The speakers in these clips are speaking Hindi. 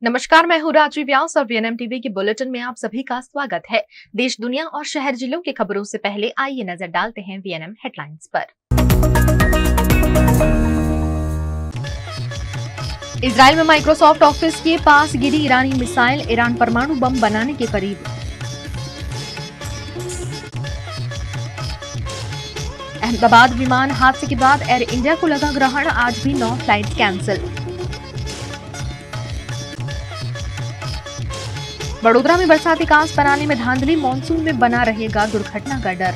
नमस्कार, मैं हूँ राजवी व्यास और वीएनएम टीवी के बुलेटिन में आप सभी का स्वागत है। देश, दुनिया और शहर जिलों की खबरों से पहले आइए नजर डालते हैं वीएनएम हेडलाइंस पर। इजराइल में माइक्रोसॉफ्ट ऑफिस के पास गिरी ईरानी मिसाइल, ईरान परमाणु बम बनाने के करीब। अहमदाबाद विमान हादसे के बाद एयर इंडिया को लगा ग्रहण, आज भी 9 फ्लाइट कैंसिल। वडोदरा में बरसाती कांस बनाने में धांधली, मानसून में बना रहेगा दुर्घटना का डर।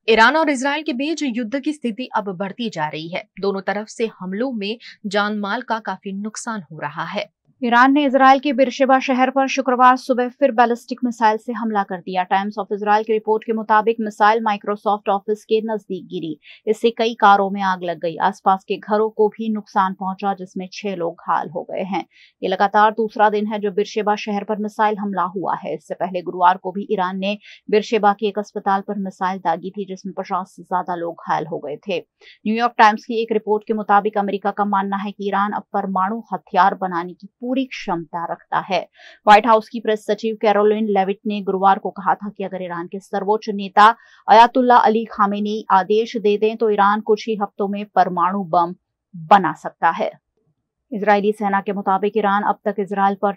ईरान और इजराइल के बीच युद्ध की स्थिति अब बढ़ती जा रही है। दोनों तरफ से हमलों में जान माल का काफी नुकसान हो रहा है। ईरान ने इजराइल के बेरशेबा शहर पर शुक्रवार सुबह फिर बैलिस्टिक मिसाइल से हमला कर दिया। टाइम्स ऑफ इजराइल की रिपोर्ट के मुताबिक मिसाइल माइक्रोसॉफ्ट ऑफिस के नजदीक गिरी। इससे कई कारों में आग लग गई। आसपास के घरों को भी नुकसान पहुंचा, जिसमें 6 लोग घायल हो गए हैं। ये लगातार दूसरा दिन है जो बेरशेबा शहर पर मिसाइल हमला हुआ है। इससे पहले गुरुवार को भी ईरान ने बेरशेबा के एक अस्पताल पर मिसाइल दागी थी, जिसमें 50 से ज्यादा लोग घायल हो गए थे। न्यूयॉर्क टाइम्स की एक रिपोर्ट के मुताबिक अमेरिका का मानना है कि ईरान अब परमाणु हथियार बनाने की पूरी क्षमता रखता है। व्हाइट हाउस की प्रेस सचिव कैरोलिन लेविट ने गुरुवार को कहा था कि अगर ईरान के सर्वोच्च नेता अयातुल्ला अली खामेनी आदेश दे दें तो ईरान कुछ ही हफ्तों में परमाणु बम बना सकता है। इजरायली सेना के मुताबिक ईरान अब तक इजराइल पर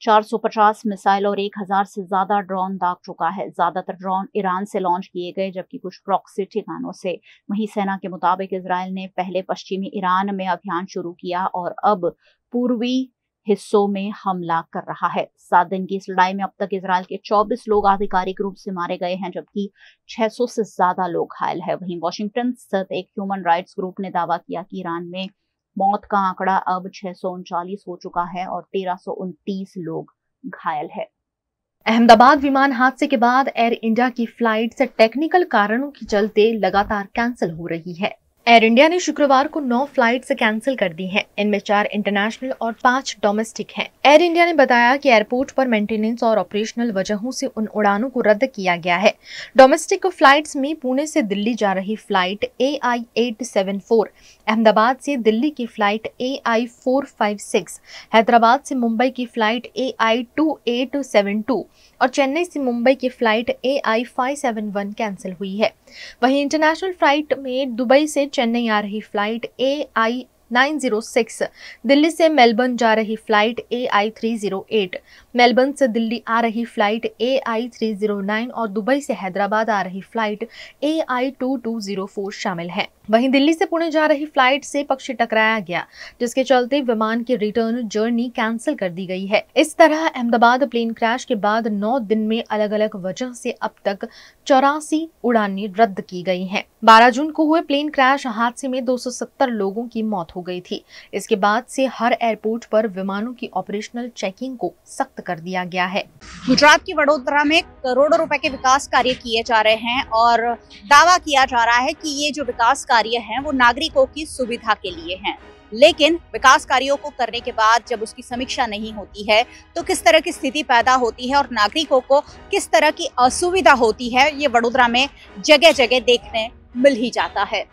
450 मिसाइल और 1000 से ज्यादा ड्रोन दाग चुका है। ज्यादातर ड्रोन ईरान से लॉन्च किए गए, जबकि कुछ प्रॉक्सी ठिकानों से। वहीं सेना के मुताबिक इजराइल ने पहले पश्चिमी ईरान में अभियान शुरू किया और अब पूर्वी हिस्सों में हमला कर रहा है। 7 दिन की इस लड़ाई में अब तक इजराइल के 24 लोग आधिकारिक रूप से मारे गए हैं, जबकि 600 से ज्यादा लोग घायल है। वहीं वॉशिंगटन स्थित एक ह्यूमन राइट्स ग्रुप ने दावा किया कि ईरान में मौत का आंकड़ा अब 639 हो चुका है और 1329 लोग घायल है। अहमदाबाद विमान हादसे के बाद एयर इंडिया की फ्लाइट टेक्निकल कारणों के चलते लगातार कैंसिल हो रही है। एयर इंडिया ने शुक्रवार को 9 फ्लाइट्स कैंसिल कर दी हैं। इनमें 4 इंटरनेशनल और 5 डोमेस्टिक हैं। एयर इंडिया ने बताया कि एयरपोर्ट पर मेंटेनेंस और ऑपरेशनल वजहों से उन उड़ानों को रद्द किया गया है। डोमेस्टिक फ्लाइट्स में पुणे से दिल्ली जा रही फ्लाइट AI-874, अहमदाबाद से दिल्ली की फ्लाइट AI-456, हैदराबाद से मुंबई की फ्लाइट AI-2872 और चेन्नई से मुंबई की फ्लाइट AI-571 कैंसिल हुई है। वहीं इंटरनेशनल फ्लाइट में दुबई से चेन्नई आ रही फ्लाइट AI-906, दिल्ली से मेलबर्न जा रही फ्लाइट AI-308, मेलबर्न से दिल्ली आ रही फ्लाइट AI-309 और दुबई से हैदराबाद आ रही फ्लाइट AI-2204 शामिल है। वहीं दिल्ली से पुणे जा रही फ्लाइट से पक्षी टकराया गया, जिसके चलते विमान की रिटर्न जर्नी कैंसिल कर दी गई है। इस तरह अहमदाबाद प्लेन क्रैश के बाद 9 दिन में अलग अलग वजह से अब तक 84 उड़ानें रद्द की गई हैं। 12 जून को हुए प्लेन क्रैश हादसे में 270 लोगों की मौत हो गई थी। इसके बाद से हर एयरपोर्ट पर विमानों की ऑपरेशनल चेकिंग को सख्त कर दिया गया है। गुजरात की वडोदरा में करोड़ों रुपए के विकास कार्य किए जा रहे हैं और दावा किया जा रहा है कि ये जो विकास कार्य हैं वो नागरिकों की सुविधा के लिए हैं। लेकिन विकास कार्यों को करने के बाद जब उसकी समीक्षा नहीं होती है तो किस तरह की स्थिति पैदा होती है और नागरिकों को किस तरह की असुविधा होती है, ये वडोदरा में जगह जगह देखने मिल ही जाता है।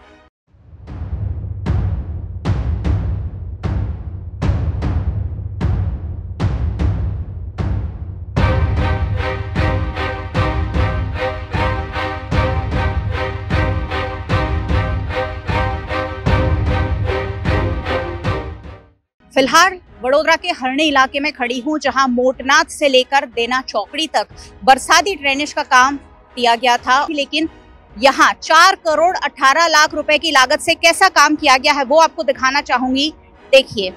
फिलहाल वडोदरा के हरणी इलाके में खड़ी हूं, जहां मोटनाथ से लेकर देना चौकड़ी तक बरसाती ड्रेनेज का काम किया गया था। लेकिन यहां 4 करोड़ 18 लाख रुपए की लागत से कैसा काम किया गया है वो आपको दिखाना चाहूंगी। देखिए,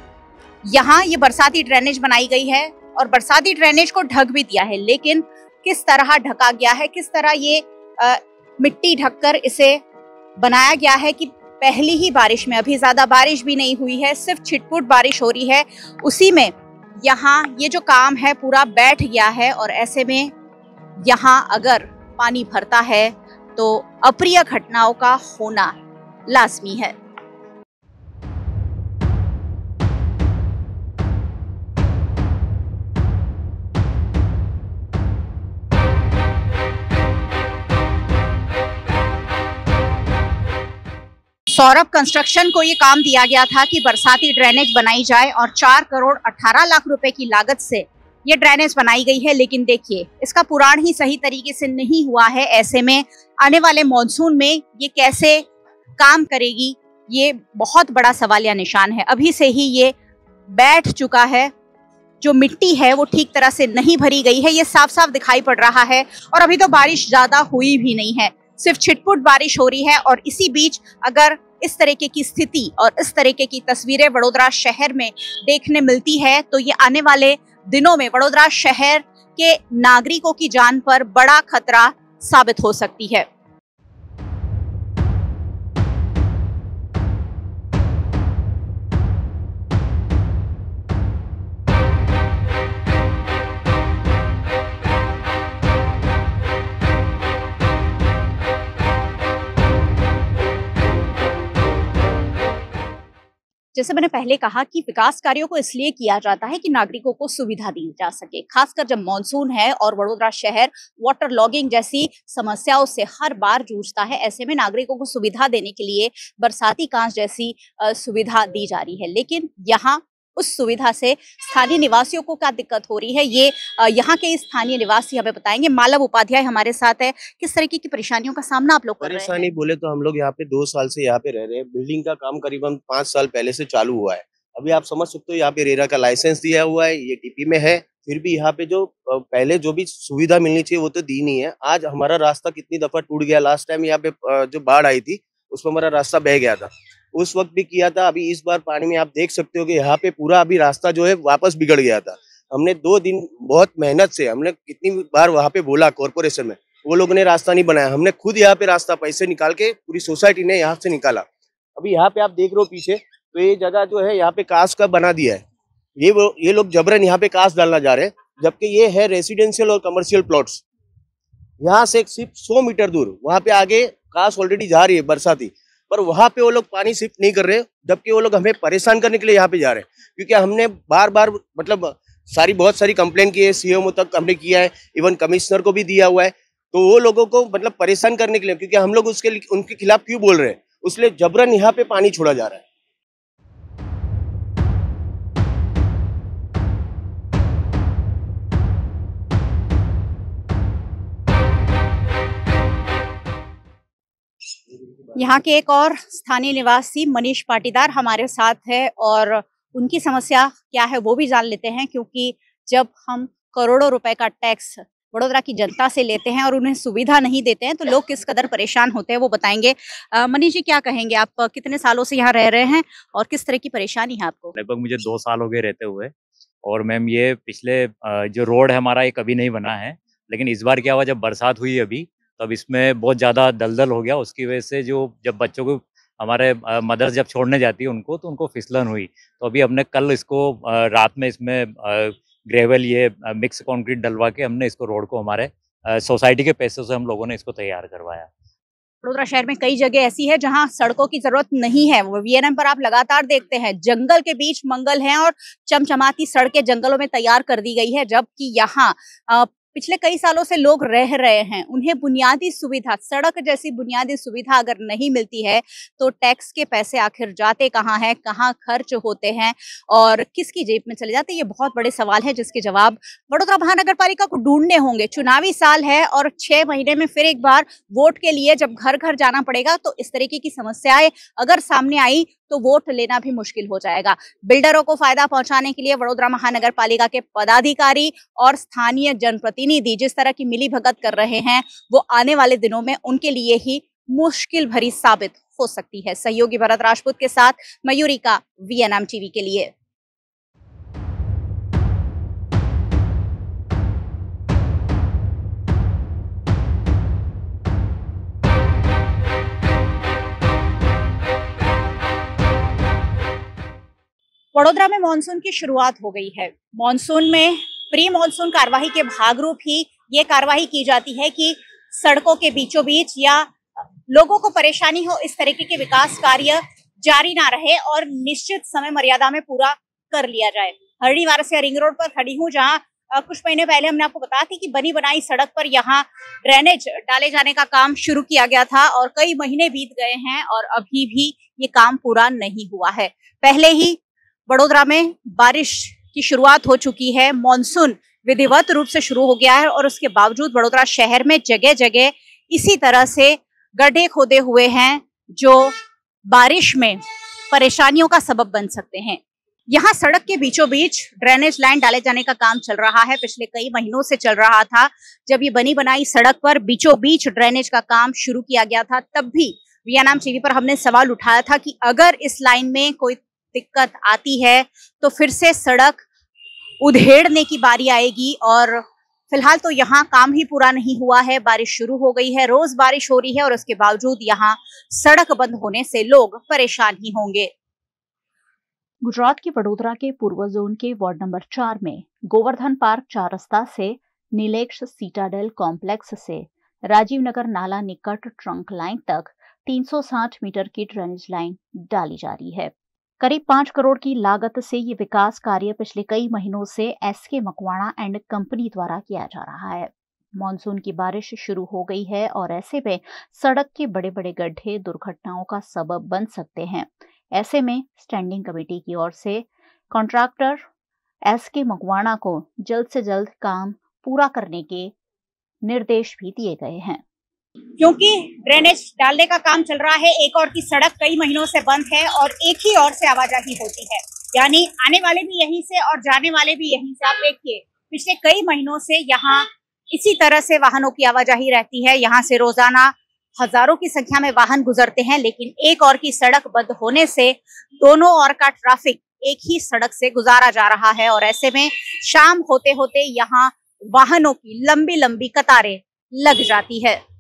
यहाँ ये बरसाती ड्रेनेज बनाई गई है और बरसाती ड्रेनेज को ढक भी दिया है, लेकिन किस तरह ढका गया है, किस तरह ये मिट्टी ढककर इसे बनाया गया है कि पहली ही बारिश में, अभी ज्यादा बारिश भी नहीं हुई है, सिर्फ छिटपुट बारिश हो रही है, उसी में यहाँ ये जो काम है पूरा बैठ गया है। और ऐसे में यहाँ अगर पानी भरता है तो अप्रिय घटनाओं का होना लाजमी है। सौरभ कंस्ट्रक्शन को ये काम दिया गया था कि बरसाती ड्रेनेज बनाई जाए और 4 करोड़ 18 लाख रुपए की लागत से ये ड्रेनेज बनाई गई है। लेकिन देखिए, इसका पुराण ही सही तरीके से नहीं हुआ है। ऐसे में आने वाले मॉनसून में ये कैसे काम करेगी, ये बहुत बड़ा सवालिया निशान है। अभी से ही ये बैठ चुका है, जो मिट्टी है वो ठीक तरह से नहीं भरी गई है, ये साफ साफ दिखाई पड़ रहा है। और अभी तो बारिश ज्यादा हुई भी नहीं है, सिर्फ छिटपुट बारिश हो रही है। और इसी बीच अगर इस तरीके की स्थिति और इस तरीके की तस्वीरें वडोदरा शहर में देखने मिलती है तो ये आने वाले दिनों में वडोदरा शहर के नागरिकों की जान पर बड़ा खतरा साबित हो सकती है। जैसे मैंने पहले कहा कि विकास कार्यों को इसलिए किया जाता है कि नागरिकों को सुविधा दी जा सके, खासकर जब मॉनसून है और वडोदरा शहर वाटर लॉगिंग जैसी समस्याओं से हर बार जूझता है। ऐसे में नागरिकों को सुविधा देने के लिए बरसाती कांच जैसी सुविधा दी जा रही है, लेकिन यहाँ उस सुविधा से स्थानीय निवासियों को क्या दिक्कत हो रही है, ये यहाँ के स्थानीय निवासी हमें बताएंगे। मालव उपाध्याय हमारे साथ है। किस तरीके की परेशानियों का सामना आप लोग कर रहे हैं? परेशानी बोले तो हम लोग यहाँ पे 2 साल से यहाँ पे रह रहे हैं। बिल्डिंग का काम करीबन 5 साल पहले से चालू हुआ है। अभी आप समझ सकते हो, यहाँ पे रेरा का लाइसेंस दिया हुआ है, ये टीपी में है, फिर भी यहाँ पे जो पहले जो भी सुविधा मिलनी चाहिए वो तो दी नहीं है। आज हमारा रास्ता कितनी दफा टूट गया। लास्ट टाइम यहाँ पे जो बाढ़ आई थी उसमें हमारा रास्ता बह गया था, उस वक्त भी किया था। अभी इस बार पानी में आप देख सकते हो कि यहाँ पे पूरा अभी रास्ता जो है वापस बिगड़ गया था। हमने 2 दिन बहुत मेहनत से, हमने कितनी बार वहाँ पे बोला कॉर्पोरेशन में, वो लोगों ने रास्ता नहीं बनाया। हमने खुद यहाँ पे रास्ता पैसे निकाल के पूरी सोसाइटी ने यहाँ से निकाला। अभी यहाँ पे आप देख रहे हो पीछे, तो ये जगह जो है यहाँ पे कांच का बना दिया है। ये लोग जबरन यहाँ पे कांच डालना जा रहे हैं, जबकि ये है रेसिडेंशियल और कमर्शियल प्लॉट्स। यहाँ से सिर्फ 100 मीटर दूर वहाँ पे आगे कांच ऑलरेडी जा रही है बरसाती, पर वहाँ पे वो लोग पानी शिफ्ट नहीं कर रहे, जबकि वो लोग हमें परेशान करने के लिए यहाँ पे जा रहे हैं। क्योंकि हमने बार बार मतलब बहुत सारी कंप्लेन की है, सीएमओ तक हमने किया है, इवन कमिश्नर को भी दिया हुआ है। तो वो लोगों को मतलब परेशान करने के लिए, क्योंकि हम लोग उनके खिलाफ क्यों बोल रहे हैं, उसलिए जबरन यहाँ पे पानी छोड़ा जा रहा है। यहाँ के एक और स्थानीय निवासी मनीष पाटीदार हमारे साथ है और उनकी समस्या क्या है वो भी जान लेते हैं। क्योंकि जब हम करोड़ों रुपए का टैक्स वडोदरा की जनता से लेते हैं और उन्हें सुविधा नहीं देते हैं तो लोग किस कदर परेशान होते हैं वो बताएंगे। मनीष जी, क्या कहेंगे, आप कितने सालों से यहाँ रह रहे हैं और किस तरह की परेशानी है आपको? लगभग मुझे 2 साल हो गए रहते हुए। और मैम, ये पिछले जो रोड है हमारा, ये कभी नहीं बना है, लेकिन इस बार क्या हुआ, जब बरसात हुई अभी, तब इसमें बहुत ज़्यादा दलदल हो गया। उसकी वजह से जब बच्चों को हमारे मदर्स जब छोड़ने जाती है उनको, तो उनको फिसलन हुई। तो अभी हमने कल इसको रात में इसमें ग्रेवल ये मिक्स कंक्रीट डलवा के हमने इसको रोड को हमारे सोसाइटी के पैसों से हम लोगों ने इसको तैयार करवाया। वडोदरा शहर में कई जगह ऐसी है जहां सड़कों की जरूरत नहीं है। वीएनएम पर आप लगातार देखते हैं जंगल के बीच मंगल हैं और चमचमाती सड़कें जंगलों में तैयार कर दी गई है, जबकि यहाँ पिछले कई सालों से लोग रह रहे हैं। उन्हें बुनियादी सुविधा, सड़क जैसी बुनियादी सुविधा अगर नहीं मिलती है तो टैक्स के पैसे आखिर जाते कहाँ हैं, कहाँ खर्च होते हैं और किसकी जेब में चले जाते हैं, ये बहुत बड़े सवाल है जिसके जवाब वडोदरा महानगर पालिका को ढूंढने होंगे। चुनावी साल है और 6 महीने में फिर एक बार वोट के लिए जब घर घर जाना पड़ेगा तो इस तरीके की समस्याएं अगर सामने आई तो वोट लेना भी मुश्किल हो जाएगा। बिल्डरों को फायदा पहुंचाने के लिए वडोदरा महानगर पालिका के पदाधिकारी और स्थानीय जनप्रतिनिधि जिस तरह की मिलीभगत कर रहे हैं वो आने वाले दिनों में उनके लिए ही मुश्किल भरी साबित हो सकती है। सहयोगी भरत राजपूत के साथ मयूरी का, वीएनएम टीवी के लिए। वडोदरा में मानसून की शुरुआत हो गई है। मानसून में प्री मानसून कार्यवाही के भागरूप ही ये कार्यवाही की जाती है कि सड़कों के बीचों बीच या लोगों को परेशानी हो इस तरीके के विकास कार्य जारी ना रहे और निश्चित समय मर्यादा में पूरा कर लिया जाए। हरिवार से रिंग रोड पर खड़ी हूँ जहाँ कुछ महीने पहले हमने आपको बताया थी कि बनी बनाई सड़क पर यहाँ ड्रेनेज डाले जाने का काम शुरू किया गया था और कई महीने बीत गए हैं और अभी भी ये काम पूरा नहीं हुआ है। पहले ही वडोदरा में बारिश की शुरुआत हो चुकी है, मॉनसून विधिवत रूप से शुरू हो गया है और उसके बावजूद वडोदरा शहर में जगह जगह इसी तरह से गड्ढे खोदे हुए हैं जो बारिश में परेशानियों का सबब बन सकते हैं। यहाँ सड़क के बीचों बीच ड्रेनेज लाइन डाले जाने का काम चल रहा है, पिछले कई महीनों से चल रहा था। जब ये बनी बनाई सड़क पर बीचों बीच ड्रेनेज का काम शुरू किया गया था, तब भी वीएनएम टीवी पर हमने सवाल उठाया था कि अगर इस लाइन में कोई दिक्कत आती है तो फिर से सड़क उधेड़ने की बारी आएगी और फिलहाल तो यहाँ काम ही पूरा नहीं हुआ है। बारिश शुरू हो गई है, रोज बारिश हो रही है और उसके बावजूद यहाँ सड़क बंद होने से लोग परेशान ही होंगे। गुजरात के वडोदरा के पूर्व जोन के वार्ड नंबर 4 में गोवर्धन पार्क 4 रास्ता से नीलेक्स सीटाडेल कॉम्प्लेक्स से राजीव नगर नाला निकट ट्रंक लाइन तक 360 मीटर की ड्रेनेज लाइन डाली जा रही है। करीब 5 करोड़ की लागत से ये विकास कार्य पिछले कई महीनों से एसके मकवाणा एंड कंपनी द्वारा किया जा रहा है। मॉनसून की बारिश शुरू हो गई है और ऐसे में सड़क के बड़े बड़े गड्ढे दुर्घटनाओं का सबब बन सकते हैं। ऐसे में स्टैंडिंग कमेटी की ओर से कॉन्ट्रैक्टर एसके मकवाणा को जल्द से जल्द काम पूरा करने के निर्देश भी दिए गए हैं। क्योंकि ड्रेनेज डालने का काम चल रहा है, एक और की सड़क कई महीनों से बंद है और एक ही ओर से आवाजाही होती है, यानी आने वाले भी यहीं से और जाने वाले भी यहीं से। आप देखिए पिछले कई महीनों से यहाँ इसी तरह से वाहनों की आवाजाही रहती है। यहाँ से रोजाना हजारों की संख्या में वाहन गुजरते हैं, लेकिन एक ओर की सड़क बंद होने से दोनों ओर का ट्रैफिक एक ही सड़क से गुजारा जा रहा है और ऐसे में शाम होते होते यहाँ वाहनों की लंबी लंबी कतारें लग जाती है।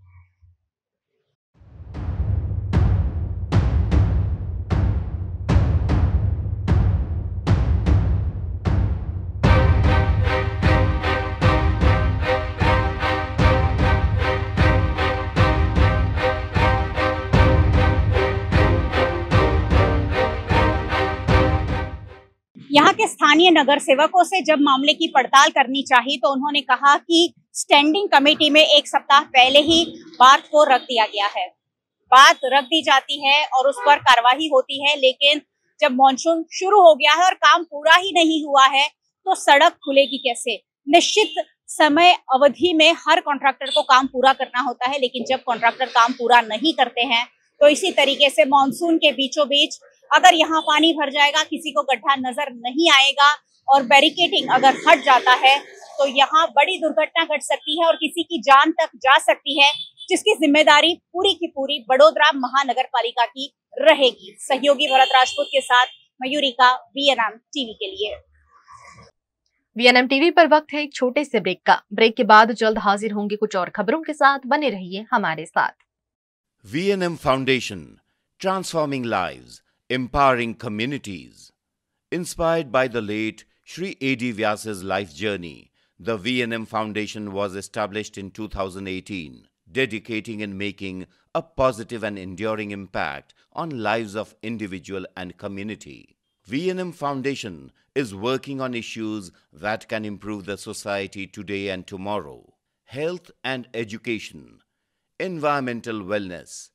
यहाँ के स्थानीय नगर सेवकों से जब मामले की पड़ताल करनी चाहिए तो उन्होंने कहा कि स्टैंडिंग कमेटी में एक सप्ताह पहले ही बात को रख दिया गया है। बात रख दी जाती है और उस पर कार्रवाई होती है, लेकिन जब मॉनसून शुरू हो गया है और काम पूरा ही नहीं हुआ है तो सड़क खुलेगी कैसे? निश्चित समय अवधि में हर कॉन्ट्रैक्टर को काम पूरा करना होता है, लेकिन जब कॉन्ट्रैक्टर काम पूरा नहीं करते हैं तो इसी तरीके से मॉनसून के बीचों बीच अगर यहाँ पानी भर जाएगा, किसी को गड्ढा नजर नहीं आएगा और बैरिकेडिंग अगर हट जाता है तो यहाँ बड़ी दुर्घटना घट सकती है और किसी की जान तक जा सकती है, जिसकी जिम्मेदारी पूरी की पूरी वडोदरा महानगर पालिका की रहेगी। सहयोगी भरत राजपूत के साथ मयूरिका, वीएनएम टीवी के लिए। वीएनएम टीवी पर वक्त है एक छोटे से ब्रेक का। ब्रेक के बाद जल्द हाजिर होंगे कुछ और खबरों के साथ, बने रहिए हमारे साथ। VNM Foundation, transforming lives, empowering communities. Inspired by the late Shri A.D. Vyasa's life journey, the VNM Foundation was established in 2018, dedicating and making a positive and enduring impact on lives of individual and community. VNM Foundation is working on issues that can improve the society today and tomorrow. Health and education, environmental wellness,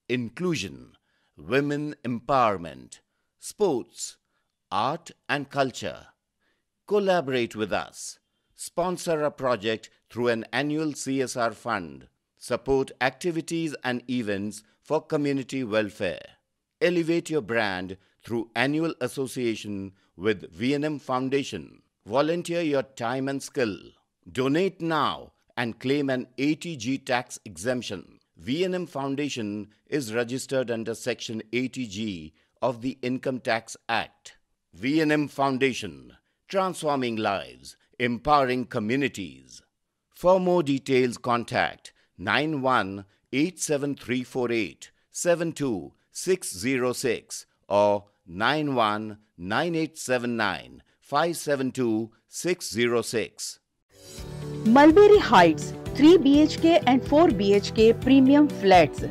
inclusion, women empowerment, sports, art and culture. Collaborate with us. Sponsor a project through an annual CSR fund. Support activities and events for community welfare. Elevate your brand through annual association with VNM Foundation. Volunteer your time and skill. Donate now and claim an ATG tax exemption. VNM Foundation is registered under Section 80G of the Income Tax Act. VNM Foundation, transforming lives, empowering communities. For more details, contact 918734872606 or 919879572606. Mulberry Heights 3 BHK and 4 BHK premium flats,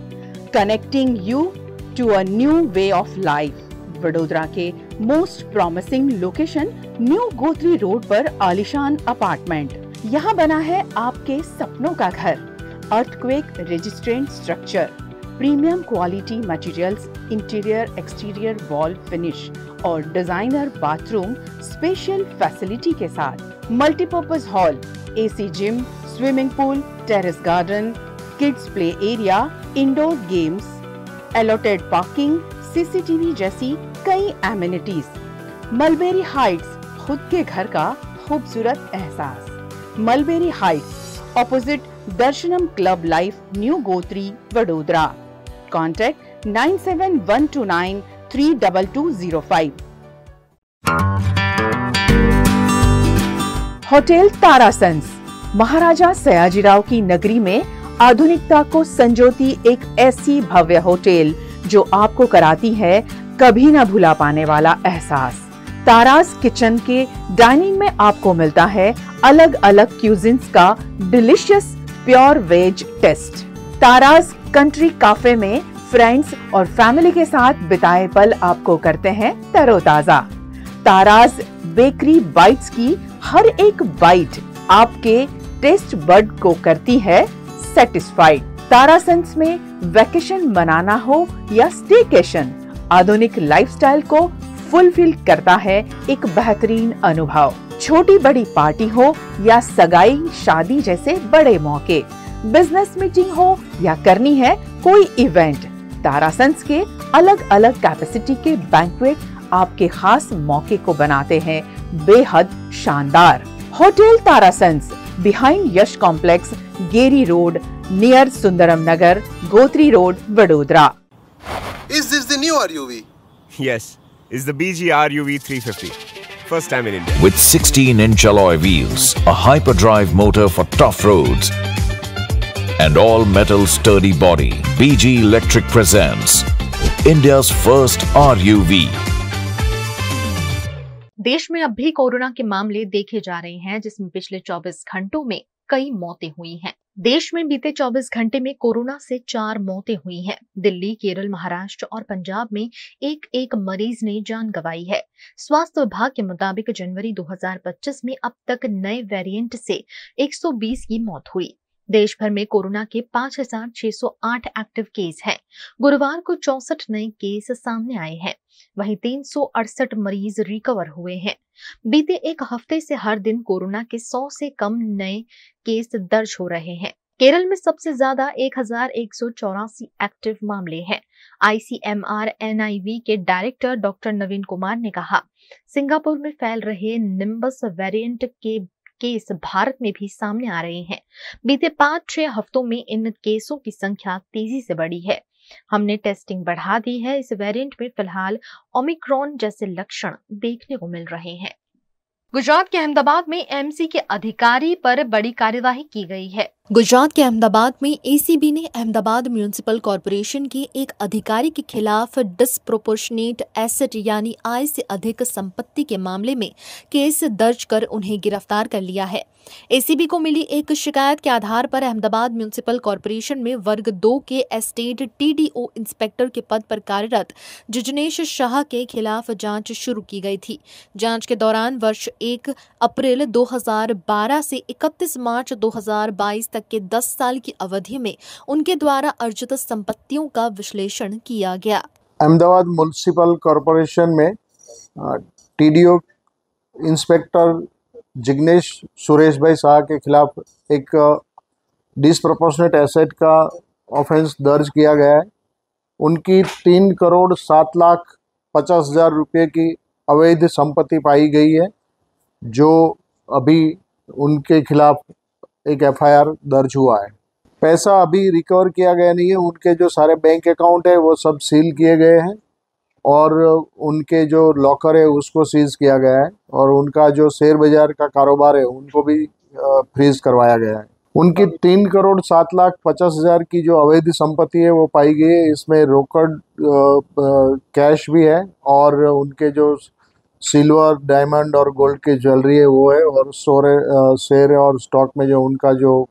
connecting you to a new way of life. Vadodara के most promising location new Gotri road पर आलीशान अपार्टमेंट। यहाँ बना है आपके सपनों का घर। Earthquake resistant structure, premium quality materials, interior exterior wall finish और डिजाइनर बाथरूम स्पेशल फैसिलिटी के साथ। Multipurpose hall, AC gym, swimming pool, terrace garden, kids play area, indoor games, allotted parking, CCTV जैसी कई एमिनिटीज। मलबेरी हाइट्स, खुद के घर का खूबसूरत एहसास। Mulberry Heights, opposite Darshanam Club Life, New Gotri, Vadodara. Contact 971293 32205। Hotel Tarasons, Maharaja Sayajirao की नगरी में आधुनिकता को संजोती एक ऐसी भव्य होटल जो आपको कराती है कभी न भुला पाने वाला एहसास। तारास किचन के डाइनिंग में आपको मिलता है अलग अलग क्यूजिन्स का delicious pure veg taste. Tara's Country Cafe में फ्रेंड्स और फैमिली के साथ बिताए पल आपको करते हैं तरोताजा। तारास बेकरी बाइट्स की हर एक बाइट आपके टेस्ट बड को करती है सेटिस्फाइड। तारासंस में वैकेशन मनाना हो या स्टेकेशन, आधुनिक लाइफस्टाइल को फुलफिल करता है एक बेहतरीन अनुभव। छोटी बड़ी पार्टी हो या सगाई शादी जैसे बड़े मौके, बिजनेस मीटिंग हो या करनी है कोई इवेंट, तारासंस के अलग अलग कैपेसिटी के बैंक्वेट आपके खास मौके को बनाते हैं बेहद शानदार। Hotel Tarasons, behind Yash complex, Geri road, near Sundaram Nagar, Gotri road, Vadodara. Is this the new RUV? Yes, it's the BG RUV 350. First time in India. With 16-inch alloy wheels, a hyperdrive motor for tough roads, and all-metal sturdy body, BG Electric presents India's first RUV. देश में अब भी कोरोना के मामले देखे जा रहे हैं, जिसमें पिछले 24 घंटों में कई मौतें हुई हैं। देश में बीते 24 घंटे में कोरोना से 4 मौतें हुई हैं। दिल्ली, केरल, महाराष्ट्र और पंजाब में एक एक मरीज ने जान गंवाई है। स्वास्थ्य विभाग के मुताबिक जनवरी 2025 में अब तक नए वेरिएंट से 120 की मौत हुई। देश भर में कोरोना के 5,608 एक्टिव केस हैं। गुरुवार को 64 नए केस सामने आए हैं, वहीं 368 मरीज रिकवर हुए हैं। बीते एक हफ्ते से हर दिन कोरोना के 100 से कम नए केस दर्ज हो रहे हैं। केरल में सबसे ज्यादा 1,184 एक्टिव मामले हैं। ICMR NIV के डायरेक्टर डॉक्टर नवीन कुमार ने कहा, सिंगापुर में फैल रहे निम्बस वेरिएंट के केस भारत में भी सामने आ रहे हैं। बीते 5-6 हफ्तों में इन केसों की संख्या तेजी से बढ़ी है। हमने टेस्टिंग बढ़ा दी है। इस वेरिएंट में फिलहाल ओमिक्रॉन जैसे लक्षण देखने को मिल रहे हैं। गुजरात के अहमदाबाद में एमसी के अधिकारी पर बड़ी कार्यवाही की गई है। गुजरात के अहमदाबाद में एसीबी ने अहमदाबाद म्यूनिसिपल कॉरपोरेशन के एक अधिकारी के खिलाफ डिस्प्रोपोर्शनेट एसेट यानी आय से अधिक संपत्ति के मामले में केस दर्ज कर उन्हें गिरफ्तार कर लिया है। एसीबी को मिली एक शिकायत के आधार पर अहमदाबाद म्यूनिसिपल कॉरपोरेशन में वर्ग 2 के एस्टेट TDO इंस्पेक्टर के पद पर कार्यरत जिजनेश शाह के खिलाफ जांच शुरू की गई थी। जांच के दौरान वर्ष 1 अप्रैल 2012 से 31 मार्च 2022 तक के 10 साल की अवधि में उनके द्वारा अर्जित संपत्तियों का विश्लेषण किया गया। अहमदाबाद म्युनिसिपल कॉरपोरेशन में TDO इंस्पेक्टर जिग्नेश सुरेश भाई शाह के खिलाफ एक डिस्प्रोपोर्शनेट एसेट का ऑफेंस दर्ज किया गया है। उनकी 3,07,50,000 रुपये की अवैध संपत्ति पाई गई है, जो अभी उनके खिलाफ एक FIR दर्ज हुआ है। पैसा अभी रिकवर किया गया नहीं है। उनके जो सारे बैंक अकाउंट है वो सब सील किए गए हैं और उनके जो लॉकर है उसको सीज किया गया है और उनका जो शेयर बाजार का कारोबार है उनको भी फ्रीज करवाया गया है। उनकी 3,07,50,000 की जो अवैध संपत्ति है वो पाई गई है। इसमें रोकड़ कैश भी है और उनके जो सिल्वर, डायमंड और गोल्ड की ज्वेलरी है वो है और शेयर और स्टॉक में जो उनका जो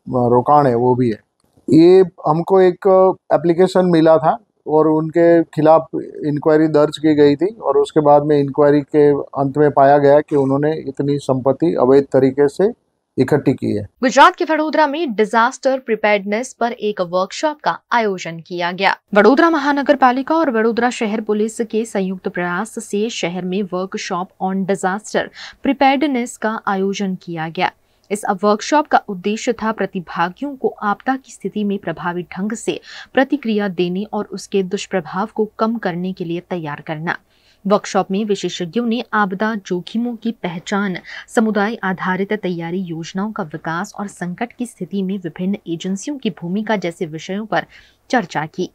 रोकाण है वो भी है। ये हमको एक एप्लीकेशन मिला था और उनके खिलाफ इंक्वायरी दर्ज की गई थी और उसके बाद में इंक्वायरी के अंत में पाया गया कि उन्होंने इतनी संपत्ति अवैध तरीके से इकट्ठी की है। गुजरात के वडोदरा में डिजास्टर प्रिपेयर्डनेस पर एक वर्कशॉप का आयोजन किया गया। वडोदरा महानगर पालिका और वडोदरा शहर पुलिस के संयुक्त प्रयास से शहर में वर्कशॉप ऑन डिजास्टर प्रिपेयर्डनेस का आयोजन किया गया। इस वर्कशॉप का उद्देश्य था प्रतिभागियों को आपदा की स्थिति में प्रभावी ढंग से प्रतिक्रिया देने और उसके दुष्प्रभाव को कम करने के लिए तैयार करना। वर्कशॉप में विशेषज्ञों ने आपदा जोखिमों की पहचान, समुदाय आधारित तैयारी योजनाओं का विकास और संकट की स्थिति में विभिन्न एजेंसियों की भूमिका जैसे विषयों पर चर्चा की।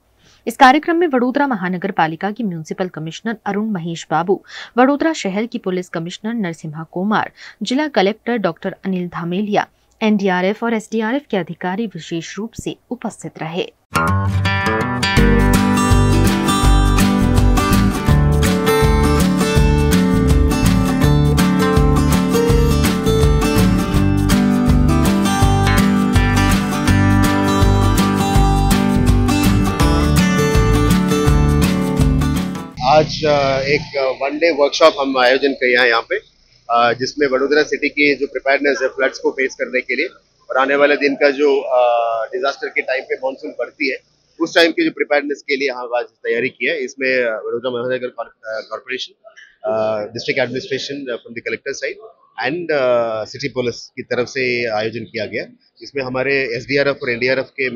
इस कार्यक्रम में वडोदरा महानगर पालिका की म्युनिसिपल कमिश्नर अरुण महेश बाबू, वडोदरा शहर की पुलिस कमिश्नर नरसिम्हा कुमार, जिला collector doctor Anil Dhameliya, NDRF और एसडीआरएफ के अधिकारी विशेष रूप से उपस्थित रहे। आज एक वन डे वर्कशॉप हम आयोजन किए हैं यहाँ पे, जिसमें वडोदरा सिटी की जो प्रिपेयर्डनेस है फ्लड्स को फेस करने के लिए और आने वाले दिन का जो डिजास्टर के टाइम पे मानसून बढ़ती है उस टाइम की जो प्रिपेयर्डनेस के लिए हम आज तैयारी की है। इसमें वडोदरा महानगर corporation, district administration from the collector side and city police की तरफ से आयोजन किया गया। इसमें हमारे एसडीआरएफ और एनडीआरएफ के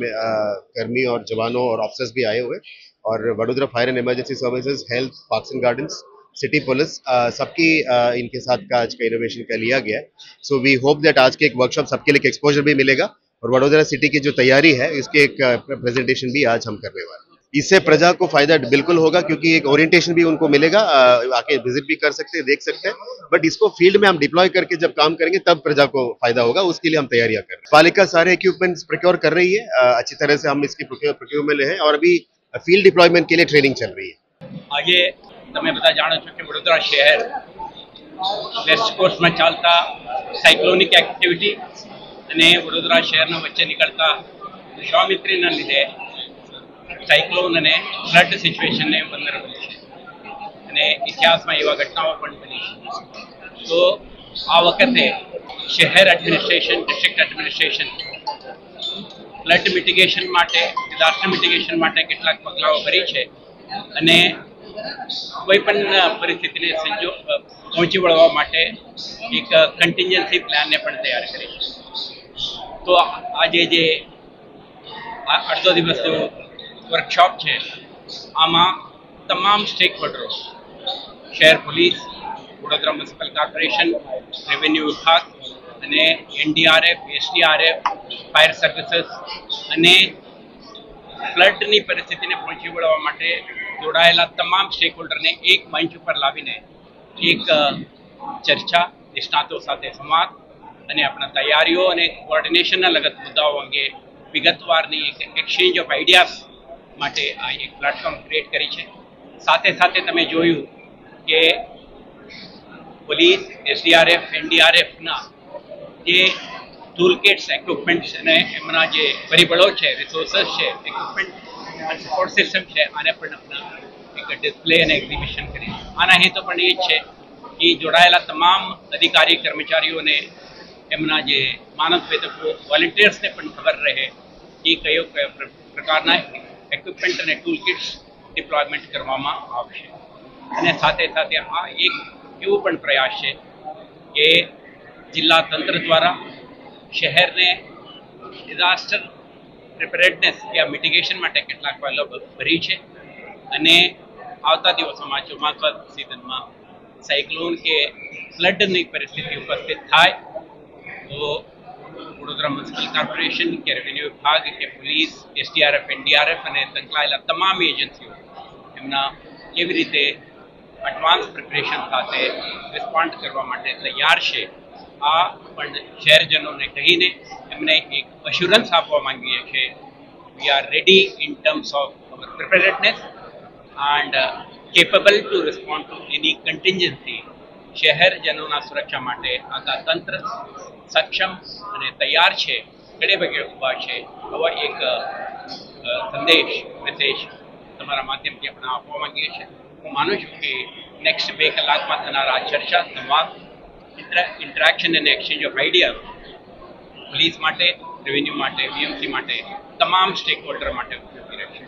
कर्मी और जवानों और ऑफिसर्स भी आए हुए और Vadodara fire and emergency services, health, parks and gardens, city police, सबकी इनके साथ का आज का इनोवेशन का लिया गया है। सो वी होप दैट आज के एक वर्कशॉप सबके लिए एक्सपोजर भी मिलेगा और वडोदरा सिटी की जो तैयारी है इसके एक प्रेजेंटेशन भी आज हम करने वाले हैं। इससे प्रजा को फायदा बिल्कुल होगा क्योंकि एक ओरिएंटेशन भी उनको मिलेगा, आके विजिट भी कर सकते हैं, देख सकते हैं, बट इसको फील्ड में हम डिप्लॉय करके जब काम करेंगे तब प्रजा को फायदा होगा। उसके लिए हम तैयारियां कर रहे हैं। पालिका सारे इक्विपमेंट्स प्रोक्योर कर रही है, अच्छी तरह से हम इसकी प्रोक्योरमेंट है और अभी ફિલ્ડ ડિપ્લોયમેન્ટ के लिए ट्रेनिंग चल रही है। આજે તમે બધા જાણો છો કે વડોદરા શહેર વેસ્ટ કોસ્ટમાં ચાલતા સાયક્લોનિક એક્ટિવિટી અને વડોદરા શહેરના વચ્ચે નીકળતા વિશ્વામિત્રીના લીધે સાયક્લોન અને ફ્લડ સિચ્યુએશનને વલ્નરેબલ છે અને ઇતિહાસમાં એવા ઘટનાઓ પણ બની છે। તો આ વખતે શહેર administration, district administration flood mitigation માટે, ડિઝાસ્ટર મિટિગેશન માટે કેટલાક પગલાઓ ભરી છે અને કોઈ પણ પરિસ્થિતિને પહોંચી વળવા માટે એક કન્ટિન્જન્સી પ્લાનને પણ તૈયાર કરી છે। તો આજે જે અડધો દિવસનો વર્કશોપ છે આમાં તમામ સ્ટેક હોલ્ડરો, શહેર police, Vadodara municipal corporation, revenue વિભાગ અને એનડીઆરએફ, એસડીઆરએફ, ફાયર સર્વિસીસ અને ફ્લડની પરિસ્થિતિને પહોંચી વળવા માટે જોડાયેલા તમામ સ્ટેક હોલ્ડરને એક મંચ ઉપર લાવીને એક ચર્ચા, નિષ્ણાતો સાથે સંવાદ અને આપણા તૈયારીઓ અને કોઓર્ડિનેશનના લગત મુદ્દાઓ અંગે વિગતવારની એક એક્સચેન્જ ઓફ આઈડિયાઝ માટે આ એક પ્લેટફોર્મ ક્રિએટ કરી છે। સાથે સાથે તમે જોયું કે પોલીસ, એસડીઆરએફ, એનડીઆરએફના જે ટૂલ કિટ્સ, ઇક્વિપમેન્ટ્સ અને એમના જે પરિબળો છે, રિસોર્સિસ છે, ઇક્વિપમેન્ટ અને સપોર્ટ સિસ્ટમ છે, આને પણ આપણા એક ડિસ્પ્લે અને એક્ઝિબિશન કરી। આના હેતુ પણ એ જ છે કે જોડાયેલા તમામ અધિકારી કર્મચારીઓને એમના જે માનવવેદકો, વોલેન્ટિયર્સને પણ ખબર રહે કે કયો પ્રકારના ઇક્વિપમેન્ટ અને ટૂલ કિટ્સ ડિપ્લોયમેન્ટ કરવામાં આવશે। અને સાથે સાથે આ એક એવો પણ પ્રયાસ છે કે જિલ્લા તંત્ર દ્વારા શહેરને ડિઝાસ્ટર પ્રિપેરેડનેસ યા મિટિગેશન માટે કેટલાક પગલાં ભરી છે અને આવતા દિવસોમાં ચોમાસા સિઝનમાં સાયક્લોન કે ફ્લડની પરિસ્થિતિ ઉપસ્થિત થાય તો વડોદરા મ્યુનિસિપલ કોર્પોરેશન કે રેવન્યુ વિભાગ કે પોલીસ, એસડીઆરએફ, એનડીઆરએફ અને સંકળાયેલા તમામ એજન્સીઓ એમના કેવી રીતે એડવાન્સ પ્રિપરેશન સાથે રિસ્પોન્ડ કરવા માટે તૈયાર છે આ પણ શહેરજનોને કહીને એમને એક અશ્યોરન્સ આપવા માંગીએ છીએ we are ready in terms of our preparedness and capable to respond to any contingency. શહેરજનોના સુરક્ષા માટે આખા તંત્ર સક્ષમ અને તૈયાર છે, ઘડે પગે ઊભા છે। આવા એક સંદેશ, મેસેજ તમારા માધ્યમથી આપણે આપવા માંગીએ છીએ. હું માનું છું કે નેક્સ્ટ 2 કલાકમાં થનારા ચર્ચા, સંવાદ, ઇન્ટરેક્શન અને એક્સચેન્જ ઓફ આઈડિયા પોલીસ માટે, રેવન્યू માટે, વીએમસી માટે, तमाम स्टेक होल्डर માટે ઉપયોગી રહેશે.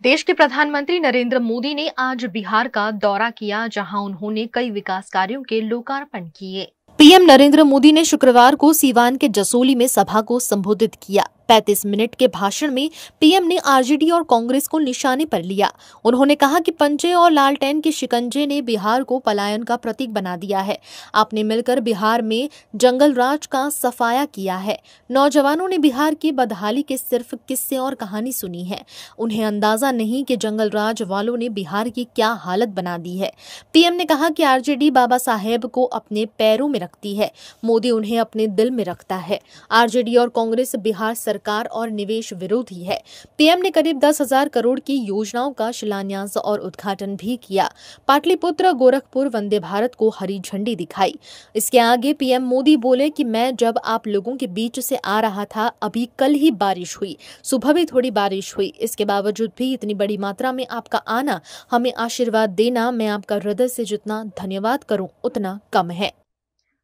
देश के प्रधानमंत्री नरेंद्र मोदी ने आज बिहार का दौरा किया, जहां उन्होंने कई विकास कार्यों के लोकार्पण किए. पीएम नरेंद्र मोदी ने शुक्रवार को सीवान के जसोली में सभा को संबोधित किया. 35 मिनट के भाषण में पीएम ने आरजेडी और कांग्रेस को निशाने पर लिया. उन्होंने कहा कि पंजे और लालटेन के शिकंजे ने बिहार को पलायन का प्रतीक बना दिया है. आपने मिलकर बिहार में जंगल राज का सफाया किया है. नौजवानों ने बिहार की बदहाली के सिर्फ किस्से और कहानी सुनी है. उन्हें अंदाजा नहीं कि जंगल राज वालों ने बिहार की क्या हालत बना दी है. पीएम ने कहा कि आरजेडी बाबा साहेब को अपने पैरों में रखती है, मोदी उन्हें अपने दिल में रखता है. आरजेडी और कांग्रेस बिहार सरकार और निवेश विरोधी है. पीएम ने करीब 10,000 करोड़ की योजनाओं का शिलान्यास और उद्घाटन भी किया. पाटलिपुत्र गोरखपुर वंदे भारत को हरी झंडी दिखाई. इसके आगे पीएम मोदी बोले कि मैं जब आप लोगों के बीच से आ रहा था, अभी कल ही बारिश हुई, सुबह भी थोड़ी बारिश हुई. इसके बावजूद भी इतनी बड़ी मात्रा में आपका आना, हमें आशीर्वाद देना, मैं आपका हृदय से जितना धन्यवाद करूं उतना कम है.